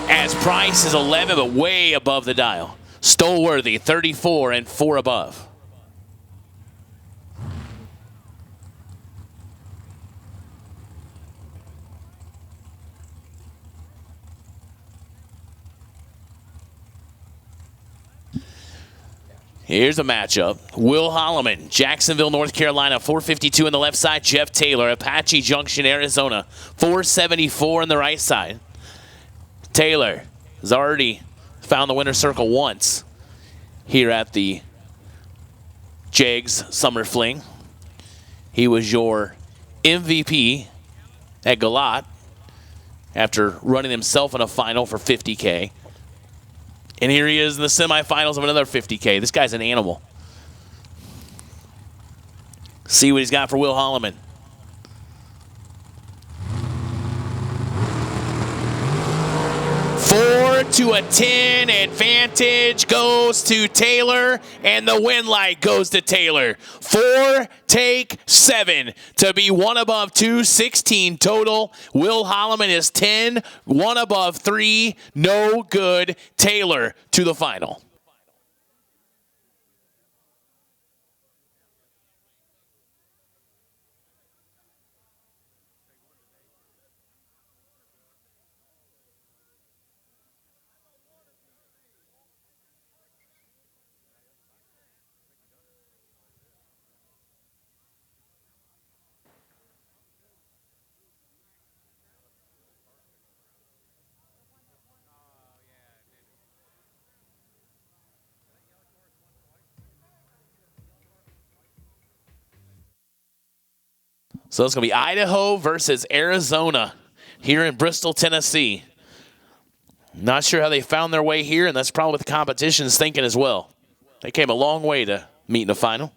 As Price is 11, but way above the dial. Stolworthy, 34 and 4 above. Here's a matchup. Will Holloman, Jacksonville, North Carolina, 452 on the left side. Jeff Taylor, Apache Junction, Arizona, 474 on the right side. Taylor has already found the winner's circle once here at the Jags Summer Fling. He was your MVP at Galat after running himself in a final for 50K. And here he is in the semifinals of another 50K. This guy's an animal. See what he's got for Will Holloman. 4-10 advantage goes to Taylor, and the win light goes to Taylor. 4 take 7 to be 1 above 2, 16 total. Will Holloman is 10, 1 above 3, no good. Taylor to the final. So it's going to be Idaho versus Arizona here in Bristol, Tennessee. Not sure how they found their way here, and that's probably what the competition's thinking as well. They came a long way to meet in the final.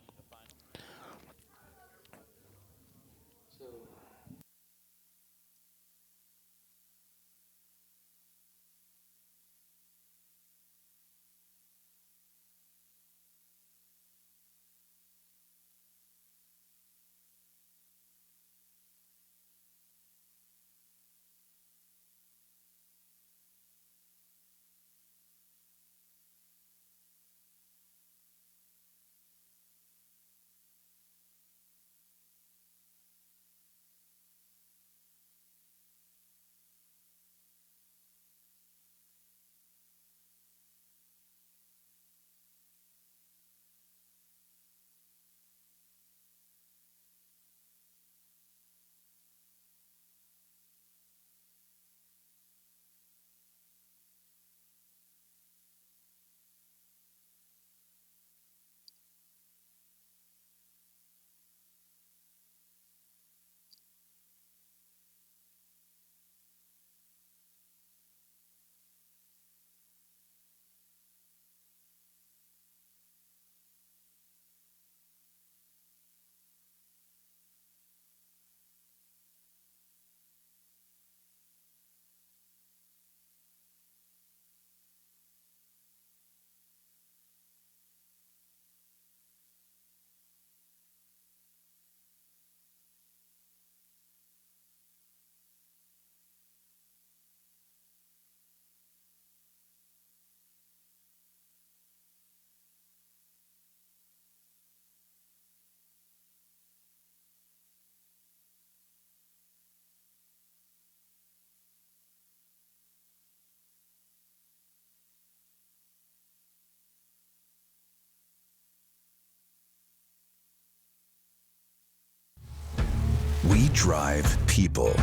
We drive people.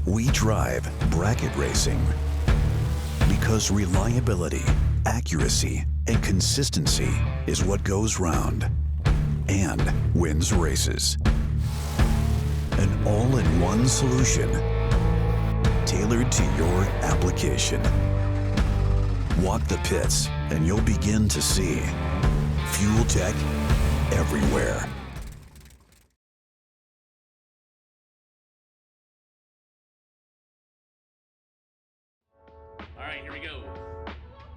We drive bracket racing. Because reliability, accuracy, and consistency is what goes round and wins races. An all-in-one solution tailored to your application. Walk the pits and you'll begin to see FuelTech everywhere. All right, here we go.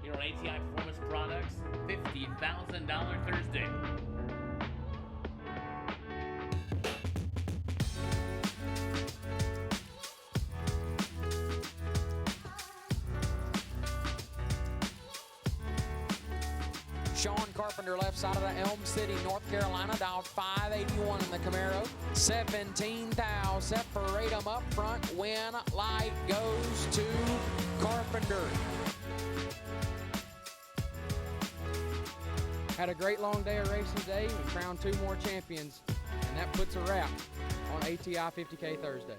Here on ATI Performance Products, $50,000 Thursday. Sean Carpenter, left side of the Elm City, North Carolina, dialed 581 in the Camaro. 17 thou, separate them up front. Win light goes to Carpenter. Had a great long day of racing today. We crowned 2 more champions, and that puts a wrap on ATI 50K Thursday.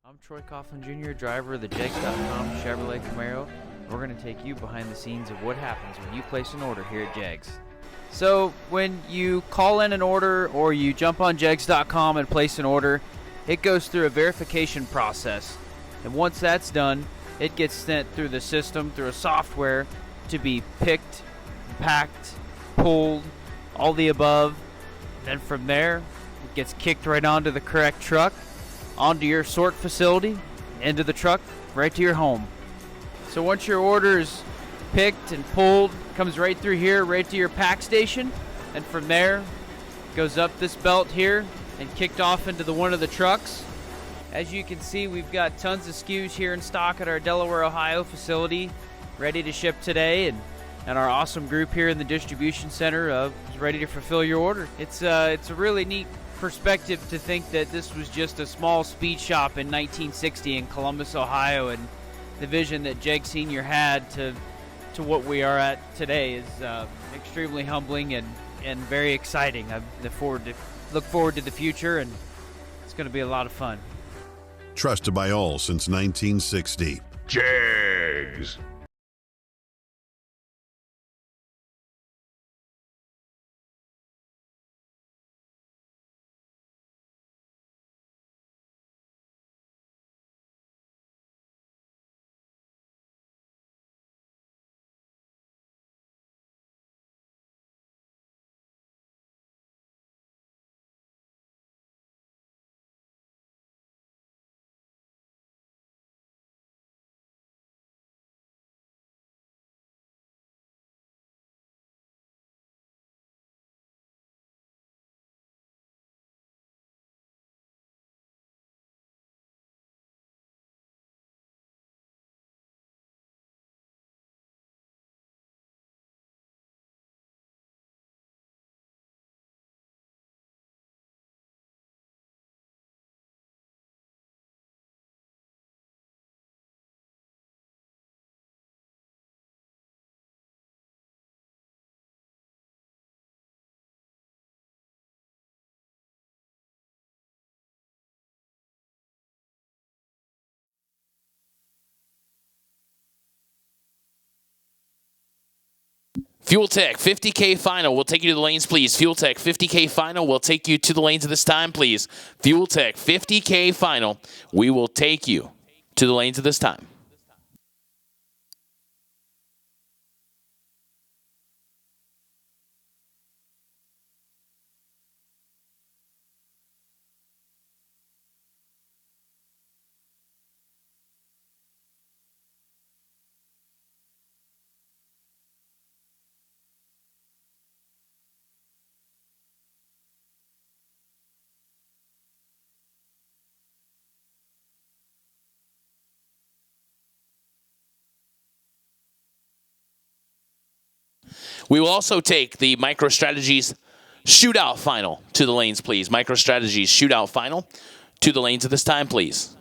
I'm Troy Coughlin Jr., driver of the Jegs.com Chevrolet Camaro. We're going to take you behind the scenes of what happens when you place an order here at Jegs. So when you call in an order or you jump on Jegs.com and place an order, it goes through a verification process. And once that's done, it gets sent through the system, through a software, to be picked, packed, pulled, all the above. Then from there, it gets kicked right onto the correct truck, onto your sort facility, into the truck, right to your home. So once your order is picked and pulled, it comes right through here, right to your pack station, and from there, it goes up this belt here and kicked off into one of the trucks. As you can see, we've got tons of SKUs here in stock at our Delaware, Ohio facility, ready to ship today, and our awesome group here in the distribution center is ready to fulfill your order. It's a really neat perspective to think that this was just a small speed shop in 1960 in Columbus, Ohio, and the vision that Jeg Sr. had to what we are at today is extremely humbling and very exciting. I look forward to the future, and it's going to be a lot of fun. Trusted by all since 1960. Jegs. FuelTech 50K final. We'll take you to the lanes, please. FuelTech 50K final. We'll take you to the lanes at this time, please. FuelTech 50K final. We will take you to the lanes at this time. We will also take the MicroStrategies Shootout Final to the lanes, please. MicroStrategies Shootout Final to the lanes at this time, please.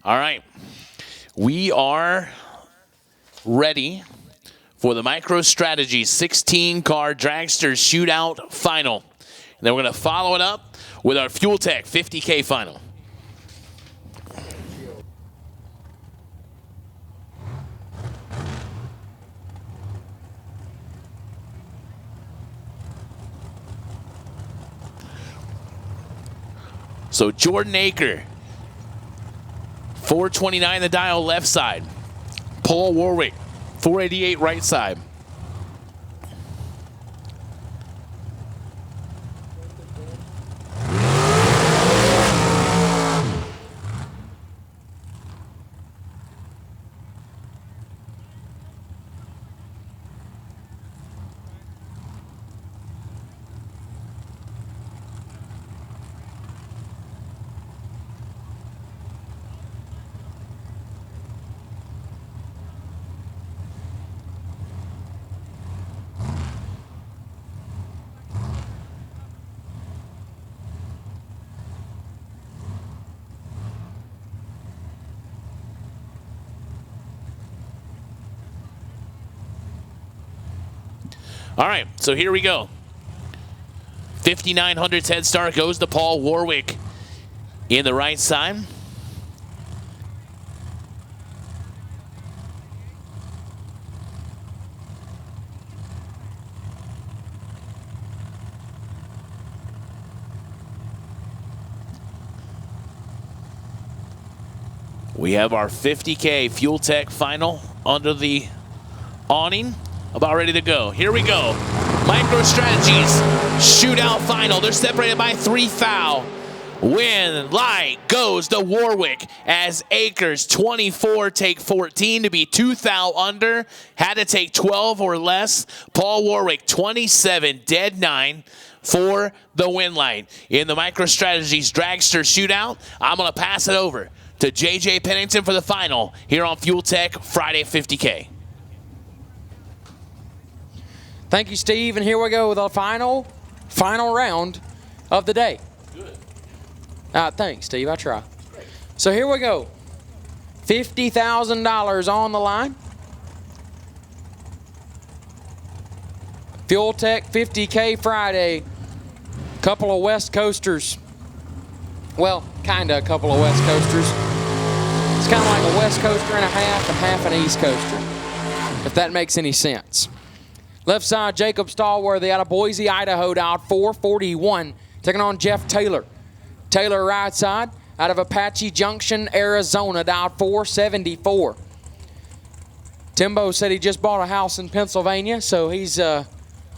All right. We are ready for the MicroStrategy 16-car dragster shootout final. And then we're going to follow it up with our FuelTech 50K final. So Jordan Aker, 429 the dial left side. Paul Warwick, 488 right side. All right, so here we go. 5900's head start goes to Paul Warwick in the right side. We have our 50K FuelTech final under the awning. About ready to go. Here we go. MicroStrategies shootout final. They're separated by 3 thou. Win light goes to Warwick as Akers 24 take 14 to be 2 thou under. Had to take 12 or less. Paul Warwick 27 dead 9 for the win light. In the MicroStrategies dragster shootout, I'm going to pass it over to JJ Pennington for the final here on FuelTech Friday 50K. Thank you, Steve. And here we go with our final round of the day. Good. Thanks, Steve. I try. So here we go. $50,000 on the line. FuelTech 50K Friday. Couple of West Coasters. Well, kind of a couple of West Coasters. It's kind of like a West Coaster and half an East Coaster, if that makes any sense. Left side, Jacob Stallworthy out of Boise, Idaho, out 441, taking on Jeff Taylor. Taylor right side, out of Apache Junction, Arizona, out 474. Timbo said he just bought a house in Pennsylvania, so he's a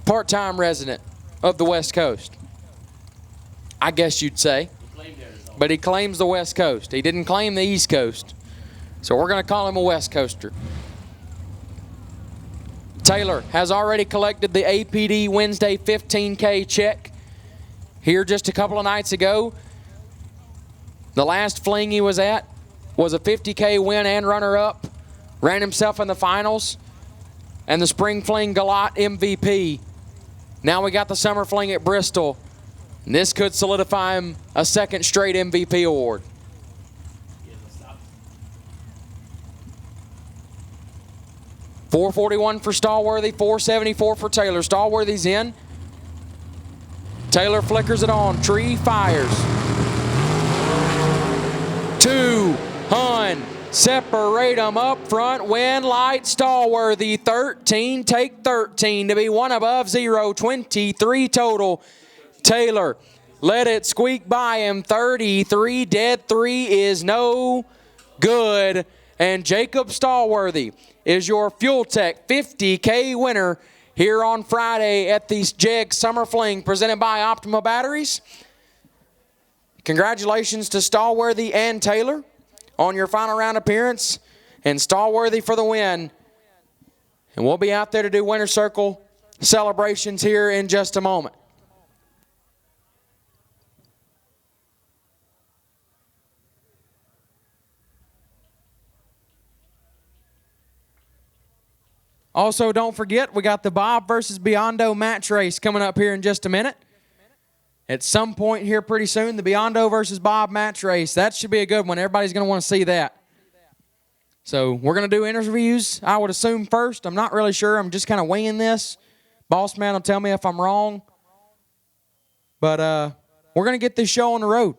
part-time resident of the West Coast, I guess you'd say. But he claims the West Coast. He didn't claim the East Coast. So we're going to call him a West Coaster. Taylor has already collected the APD Wednesday 15K check here just a couple of nights ago. The last fling he was at was a 50K win and runner-up. Ran himself in the finals. And the Spring Fling Galat MVP. Now we got the Summer Fling at Bristol. And this could solidify him a second straight MVP award. $441 for Stallworthy, $474 for Taylor. Stallworthy's in. Taylor flickers it on. Tree fires. 2, Hun. Separate them up front. Win light. Stallworthy 13. Take 13 to be 1 above 0. 23 total. Taylor let it squeak by him. 33 dead 3 is no good. And Jacob Stallworthy is your FuelTech 50K winner here on Friday at the JEG Summer Fling presented by Optima Batteries. Congratulations to Stallworthy and Taylor on your final round appearance, and Stallworthy for the win. And we'll be out there to do Winter Circle celebrations here in just a moment. Also, don't forget, we got the Bob versus Biondo match race coming up here in just a minute. at some point here pretty soon, the Biondo versus Bob match race. That should be a good one. Everybody's going to want to see that. So we're going to do interviews, I would assume, first. I'm not really sure. I'm just kind of winging this. Boss man will tell me if I'm wrong. But we're going to get this show on the road.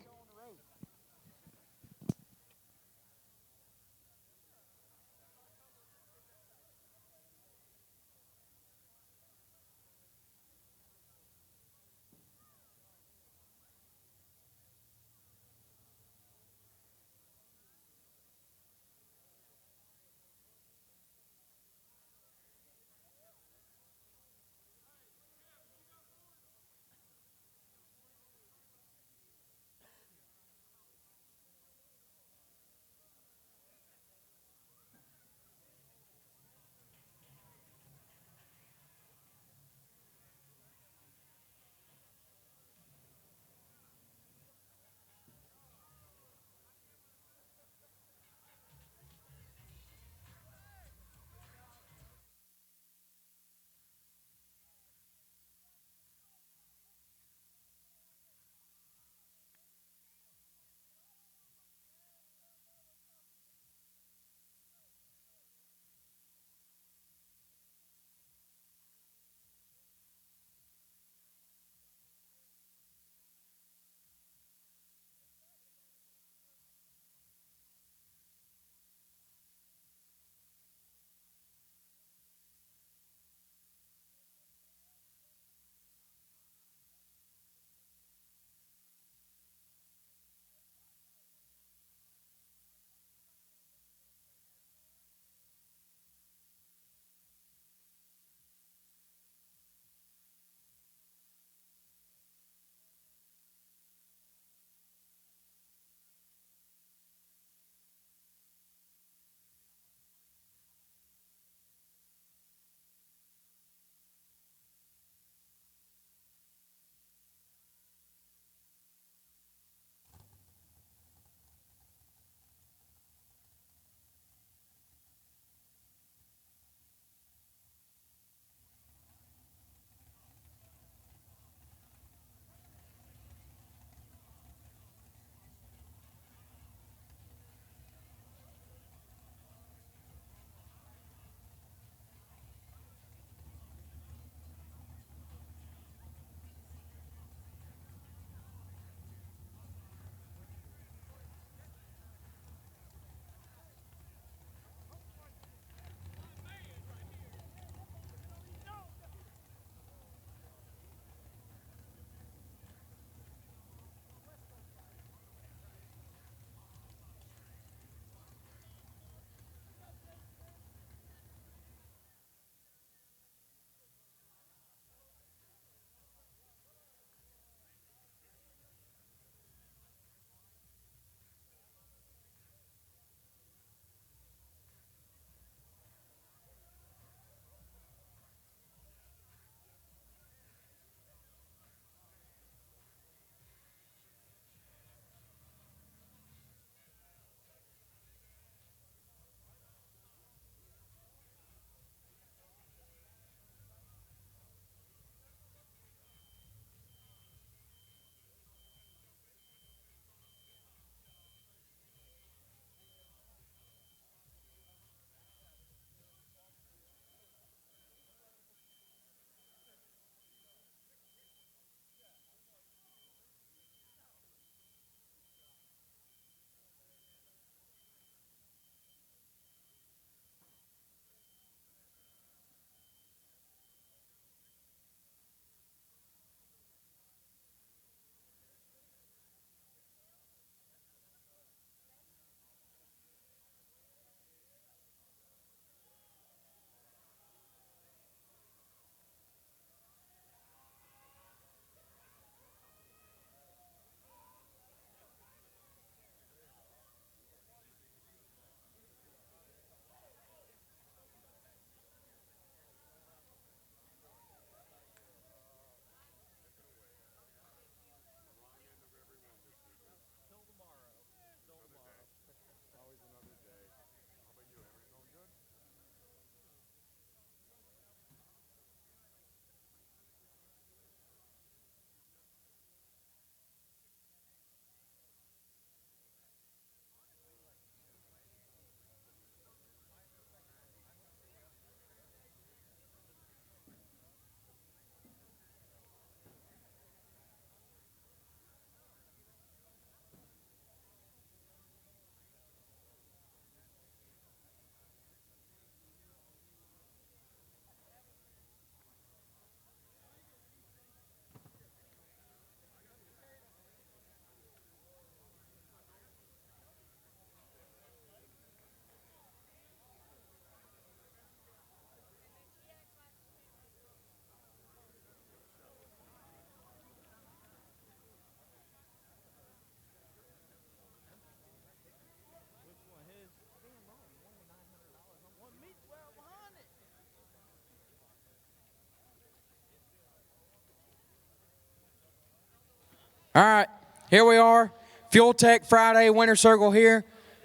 All right, here we are. FuelTech Friday Winter Circle here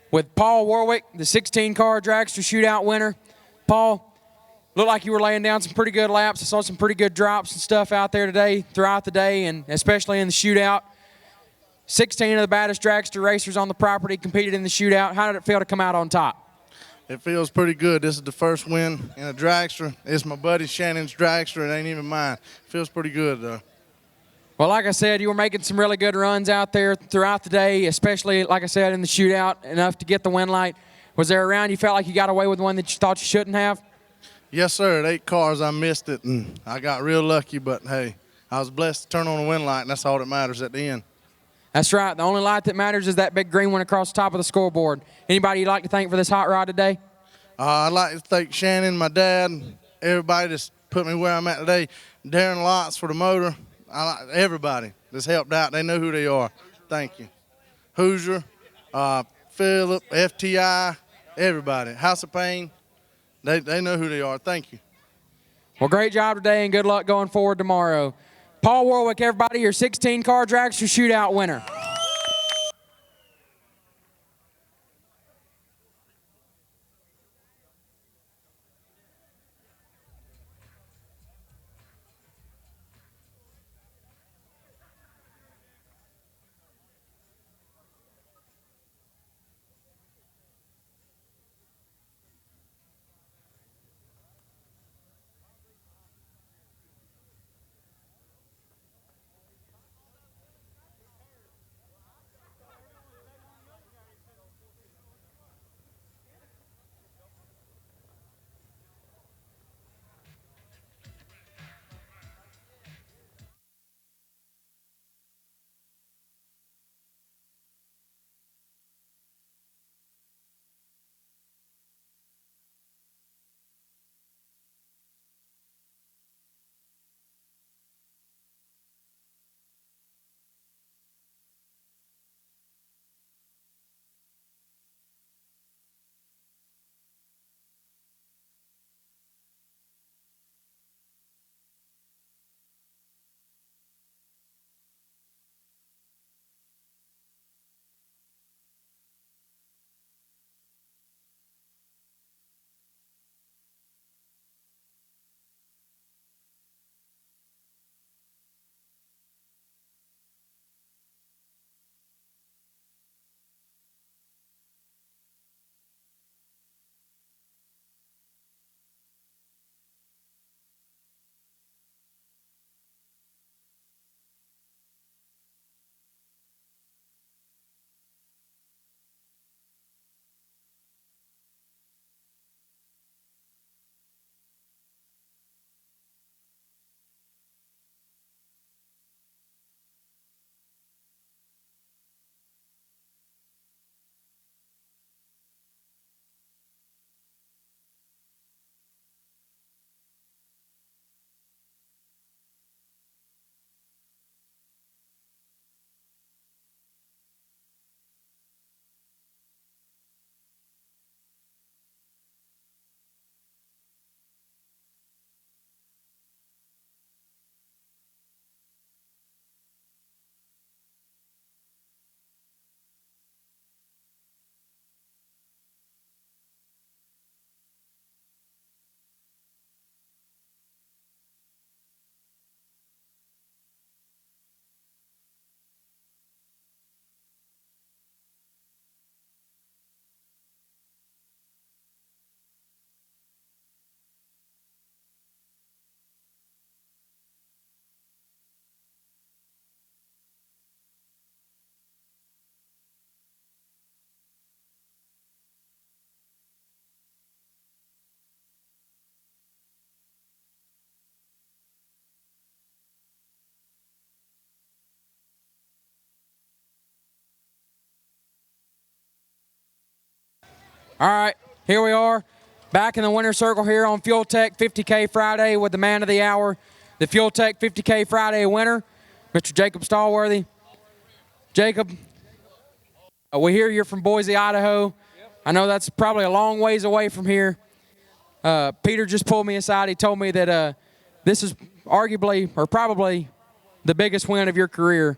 with Paul Warwick, the 16-car dragster shootout winner. Paul, looked like you were laying down some pretty good laps. I saw some pretty good drops and stuff out there today, throughout the day, and especially in the shootout. 16 of the baddest dragster racers on the property competed in the shootout. How did it feel to come out on top? It feels pretty good. This is the first win in a dragster. It's my buddy Shannon's dragster. It ain't even mine. Feels pretty good, though. Well, like I said, you were making some really good runs out there throughout the day, especially, like I said, in the shootout, enough to get the win light. Was there a round you felt like you got away with one that you thought you shouldn't have? Yes, sir. At 8 cars, I missed it, and I got real lucky. But, hey, I was blessed to turn on the win light, and that's all that matters at the end. That's right. The only light that matters is that big green one across the top of the scoreboard. Anybody you'd like to thank for this hot rod today? I'd like to thank Shannon, my dad, everybody that's put me where I'm at today. Darren Lotz for the motor. Everybody that's helped out. They know who they are. Thank you. Hoosier, Phillip, FTI, everybody. House of Pain. They know who they are. Thank you. Well, great job today and good luck going forward tomorrow. Paul Warwick, everybody, your 16-car dragster shootout winner. All right, here we are, back in the winner's circle here on FuelTech 50K Friday with the man of the hour, the FuelTech 50K Friday winner, Mr. Jacob Stallworthy. Jacob, we hear you're from Boise, Idaho. I know that's probably a long ways away from here. Peter just pulled me aside. He told me that this is arguably or probably the biggest win of your career.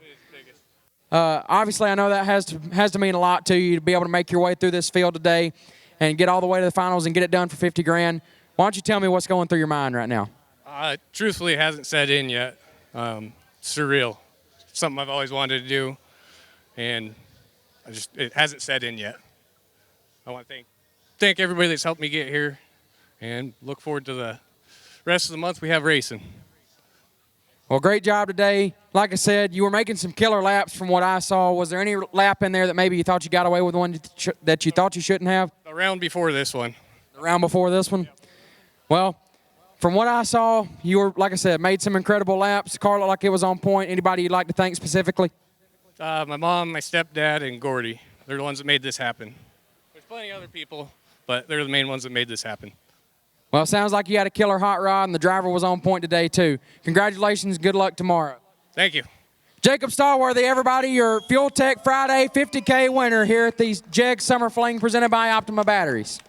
Obviously, I know that has to mean a lot to you to be able to make your way through this field today and get all the way to the finals and get it done for 50 grand. Why don't you tell me what's going through your mind right now? Truthfully, it hasn't set in yet. Surreal. Something I've always wanted to do, and it hasn't set in yet. I want to thank everybody that's helped me get here, and look forward to the rest of the month we have racing. Well, great job today. Like I said, you were making some killer laps from what I saw. Was there any lap in there that maybe you thought you got away with one that you thought you shouldn't have? The round before this one. The round before this one? Well, from what I saw, you were, like I said, made some incredible laps. The car looked like it was on point. Anybody you'd like to thank specifically? My mom, my stepdad, and Gordy. They're the ones that made this happen. There's plenty of other people, but they're the main ones that made this happen. Well, it sounds like you had a killer hot rod, and the driver was on point today, too. Congratulations. Good luck tomorrow. Thank you. Jacob Stallworthy, everybody, your FuelTech Friday 50K winner here at the Jeg Summer Fling presented by Optima Batteries.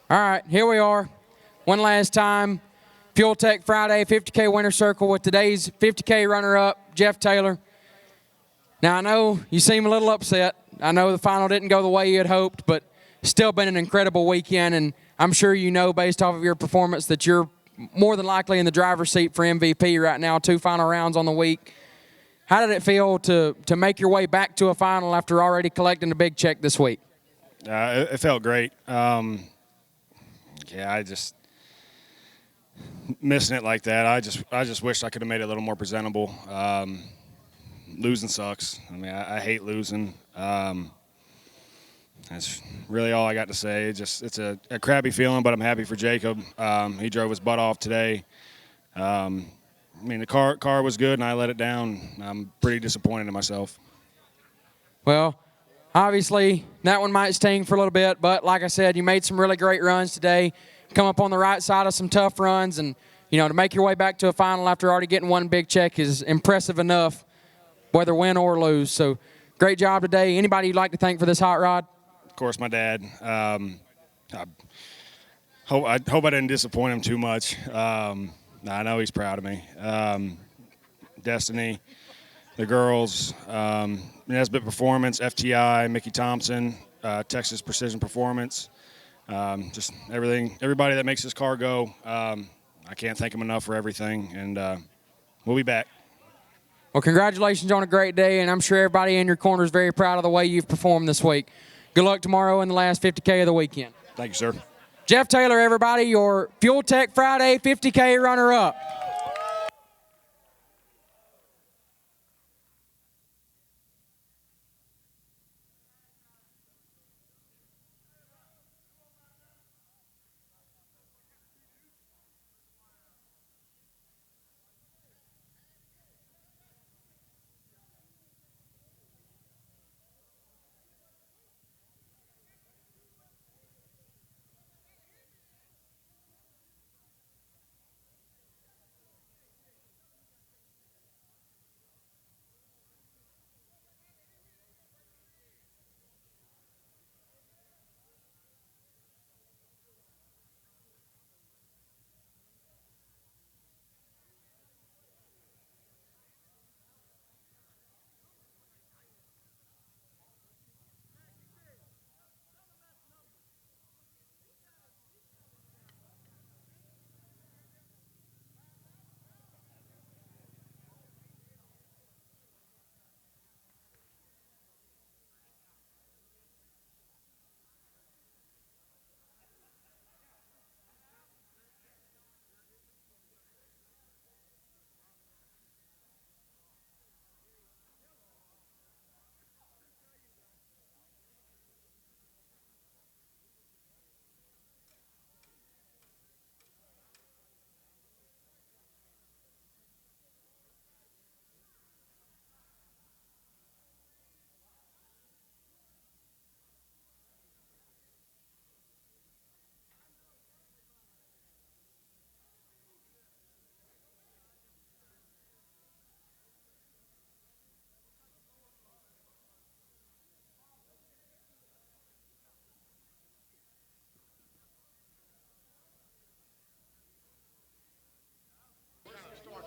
All right, here we are. One last time. FuelTech Friday 50K Winner Circle with today's 50K runner-up, Jeff Taylor. Now, I know you seem a little upset. I know the final didn't go the way you had hoped, but still been an incredible weekend, and I'm sure you know based off of your performance that you're more than likely in the driver's seat for MVP right now, 2 final rounds on the week. How did it feel to make your way back to a final after already collecting a big check this week? It felt great. I just missing it like that. I just wished I could have made it a little more presentable. Losing sucks. I mean, I hate losing. That's really all I got to say. It's a crappy feeling, but I'm happy for Jacob. He drove his butt off today. I mean, the car was good, and I let it down. I'm pretty disappointed in myself. Well, obviously, that one might sting for a little bit, but like I said, you made some really great runs today. Come up on the right side of some tough runs, and, you know, to make your way back to a final after already getting one big check is impressive enough, whether win or lose. So, great job today. Anybody you'd like to thank for this hot rod? Of course, my dad. I hope I didn't disappoint him too much. I know he's proud of me. Destiny, the girls, Nesbitt Performance, FTI, Mickey Thompson, Texas Precision Performance, just everybody that makes this car go. I can't thank them enough for everything, and we'll be back. Well, congratulations on a great day, and I'm sure everybody in your corner is very proud of the way you've performed this week. Good luck tomorrow in the last 50K of the weekend. Thank you, sir. Jeff Taylor, everybody, your FuelTech Friday 50K runner-up.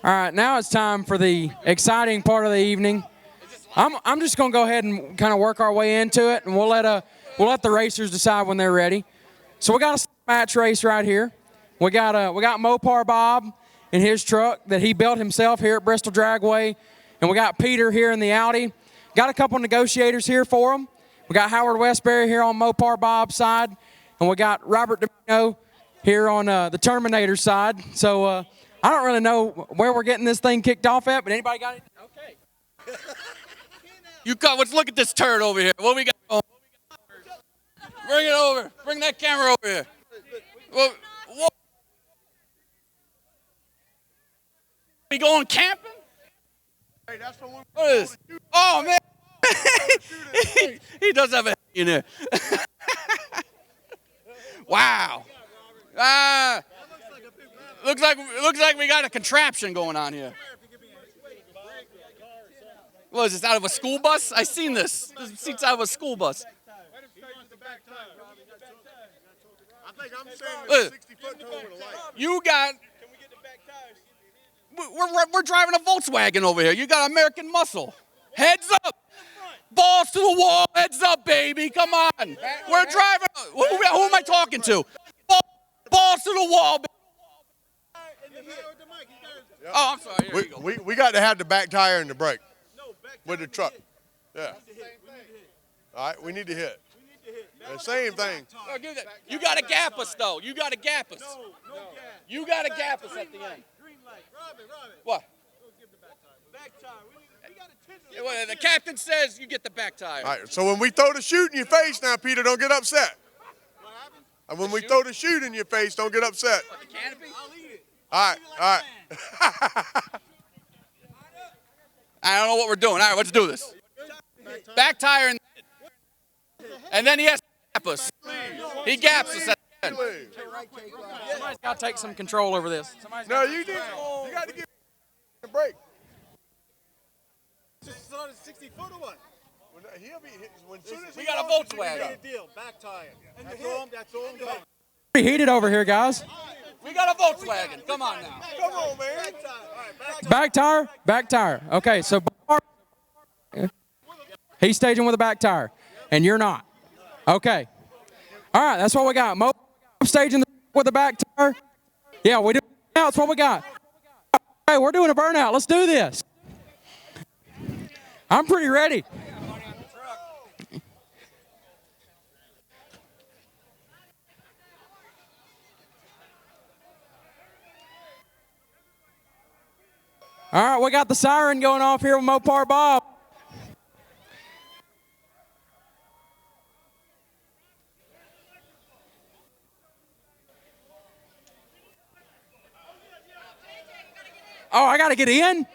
All right, now it's time for the exciting part of the evening. I'm just going to go ahead and kind of work our way into it, and we'll let the racers decide when they're ready. So we got a match race right here. We got Mopar Bob in his truck that he built himself here at Bristol Dragway, and we got Peter here in the Audi. Got a couple negotiators here for him. We got Howard Westbury here on Mopar Bob's side, and we got Robert Domino here on the Terminator side. So I don't really know where we're getting this thing kicked off at, but anybody got anything? Okay. Let's look at this turd over here. What we got going? Bring it over. Bring that camera over here. Whoa. We going camping? Hey, that's the one. What is this? Oh, man. he does have a in there. Wow. Looks like we got a contraption going on here. What is this, out of a school bus? I seen this. This seat's out of a school bus. I think I'm saying Listen, 60-foot total with a light. you got. We're driving a Volkswagen over here. You got American muscle. Heads up. Balls to the wall. Heads up, baby. Come on. We're driving. Who am I talking to? Balls to the wall. Oh, I'm sorry. Here you go. We got to have the back tire and the brake with the truck. Yeah. All right, we need to hit. The same thing. You got to gap us, though. You got to gap us. You got to gap us at the end. What? Yeah, well, the captain says you get the back tire. All right, so when we throw the chute in your face now, Peter, don't get upset. And when we throw the chute in your face, don't get upset. What, the canopy? All right. I don't know what we're doing. All right, let's do this. Back tire, and then he has to gap us. He gaps us at the end. Somebody's got to take some control over this. No, you did. You got to give a break. Just on a 60-foot or what? He'll be hit. We got a Volkswagen. Deal, back tire. That's all I'm doing. Pretty heated over here, guys. We got a Volkswagen. Come on now. Come on, man. Back tire. Okay, so he's staging with a back tire, and you're not. Okay. All right, that's what we got. Mo staging with a back tire. Yeah, we do. That's what we got. Hey, we're doing a burnout. Let's do this. I'm pretty ready. All right, we got the siren going off here with Mopar Bob. Oh, I got to get in?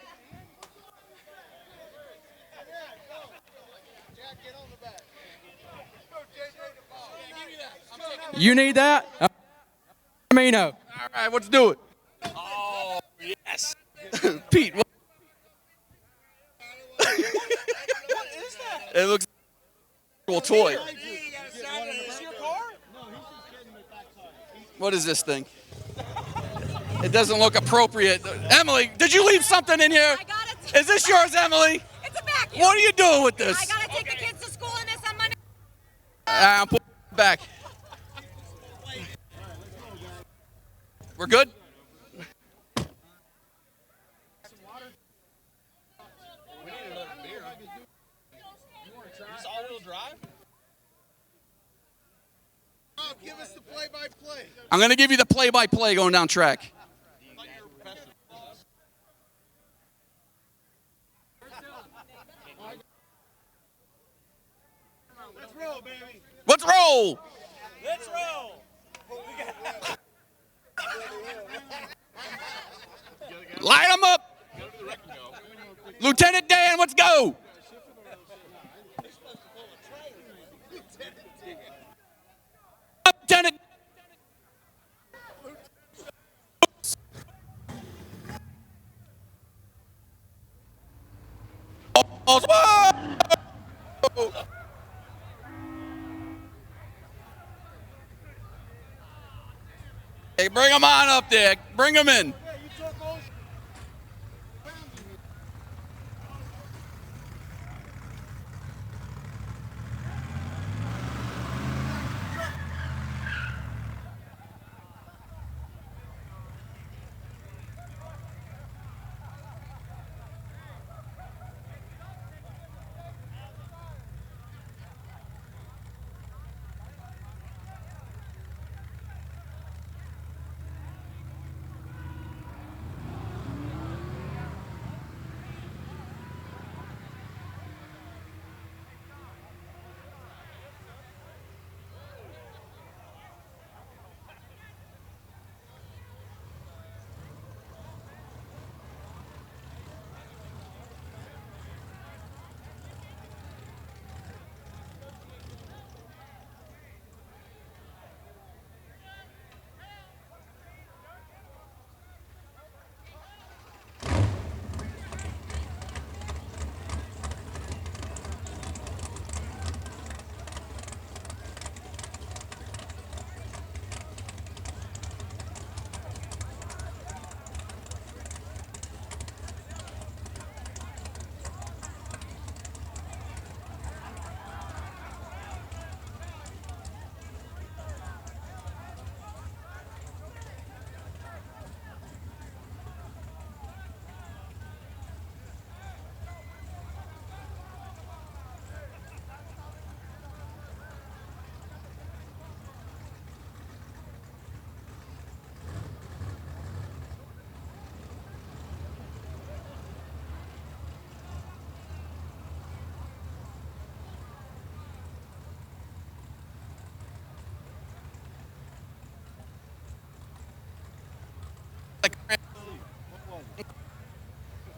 You need that? Amino. All right, let's do it. Oh, yes. Pete, what? What is that? It looks like a toy. What is this thing? It doesn't look appropriate. Emily, did you leave something in here? I got it. Is this yours, Emily? It's a vacuum. What are you doing with this? I gotta take the kids to school in this on Monday. I'm putting it back. We're good? Give us the play-by-play. I'm going to give you the play-by-play going down track. Let's roll, baby. Let's roll. Let's roll. Light them up. Lieutenant Dan, let's go. Lieutenant. Whoa! Hey, bring them on up there. Bring them in.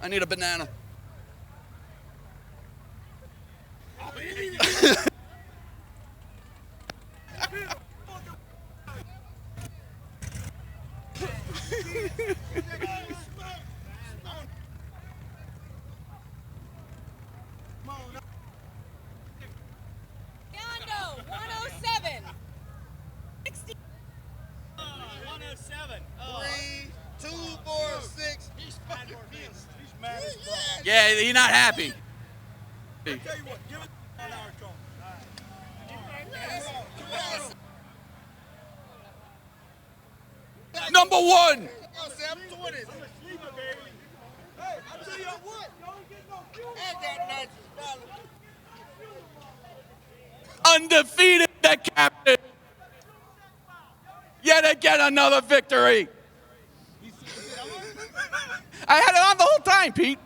I need a banana. Yondo, 107. 60. 107. 3, 2, 4, 6. He's fucking pissed. He's mad as fuck. Yeah, you're not happy. Tell you what, give it an hour call. Number one. I'm doing it. I'm a sleeper, baby. Hey, I tell you what, you don't get no fuel. I got nitrous, brother. Undefeated, the captain. Yet again, another victory. I had it on the whole time, Pete.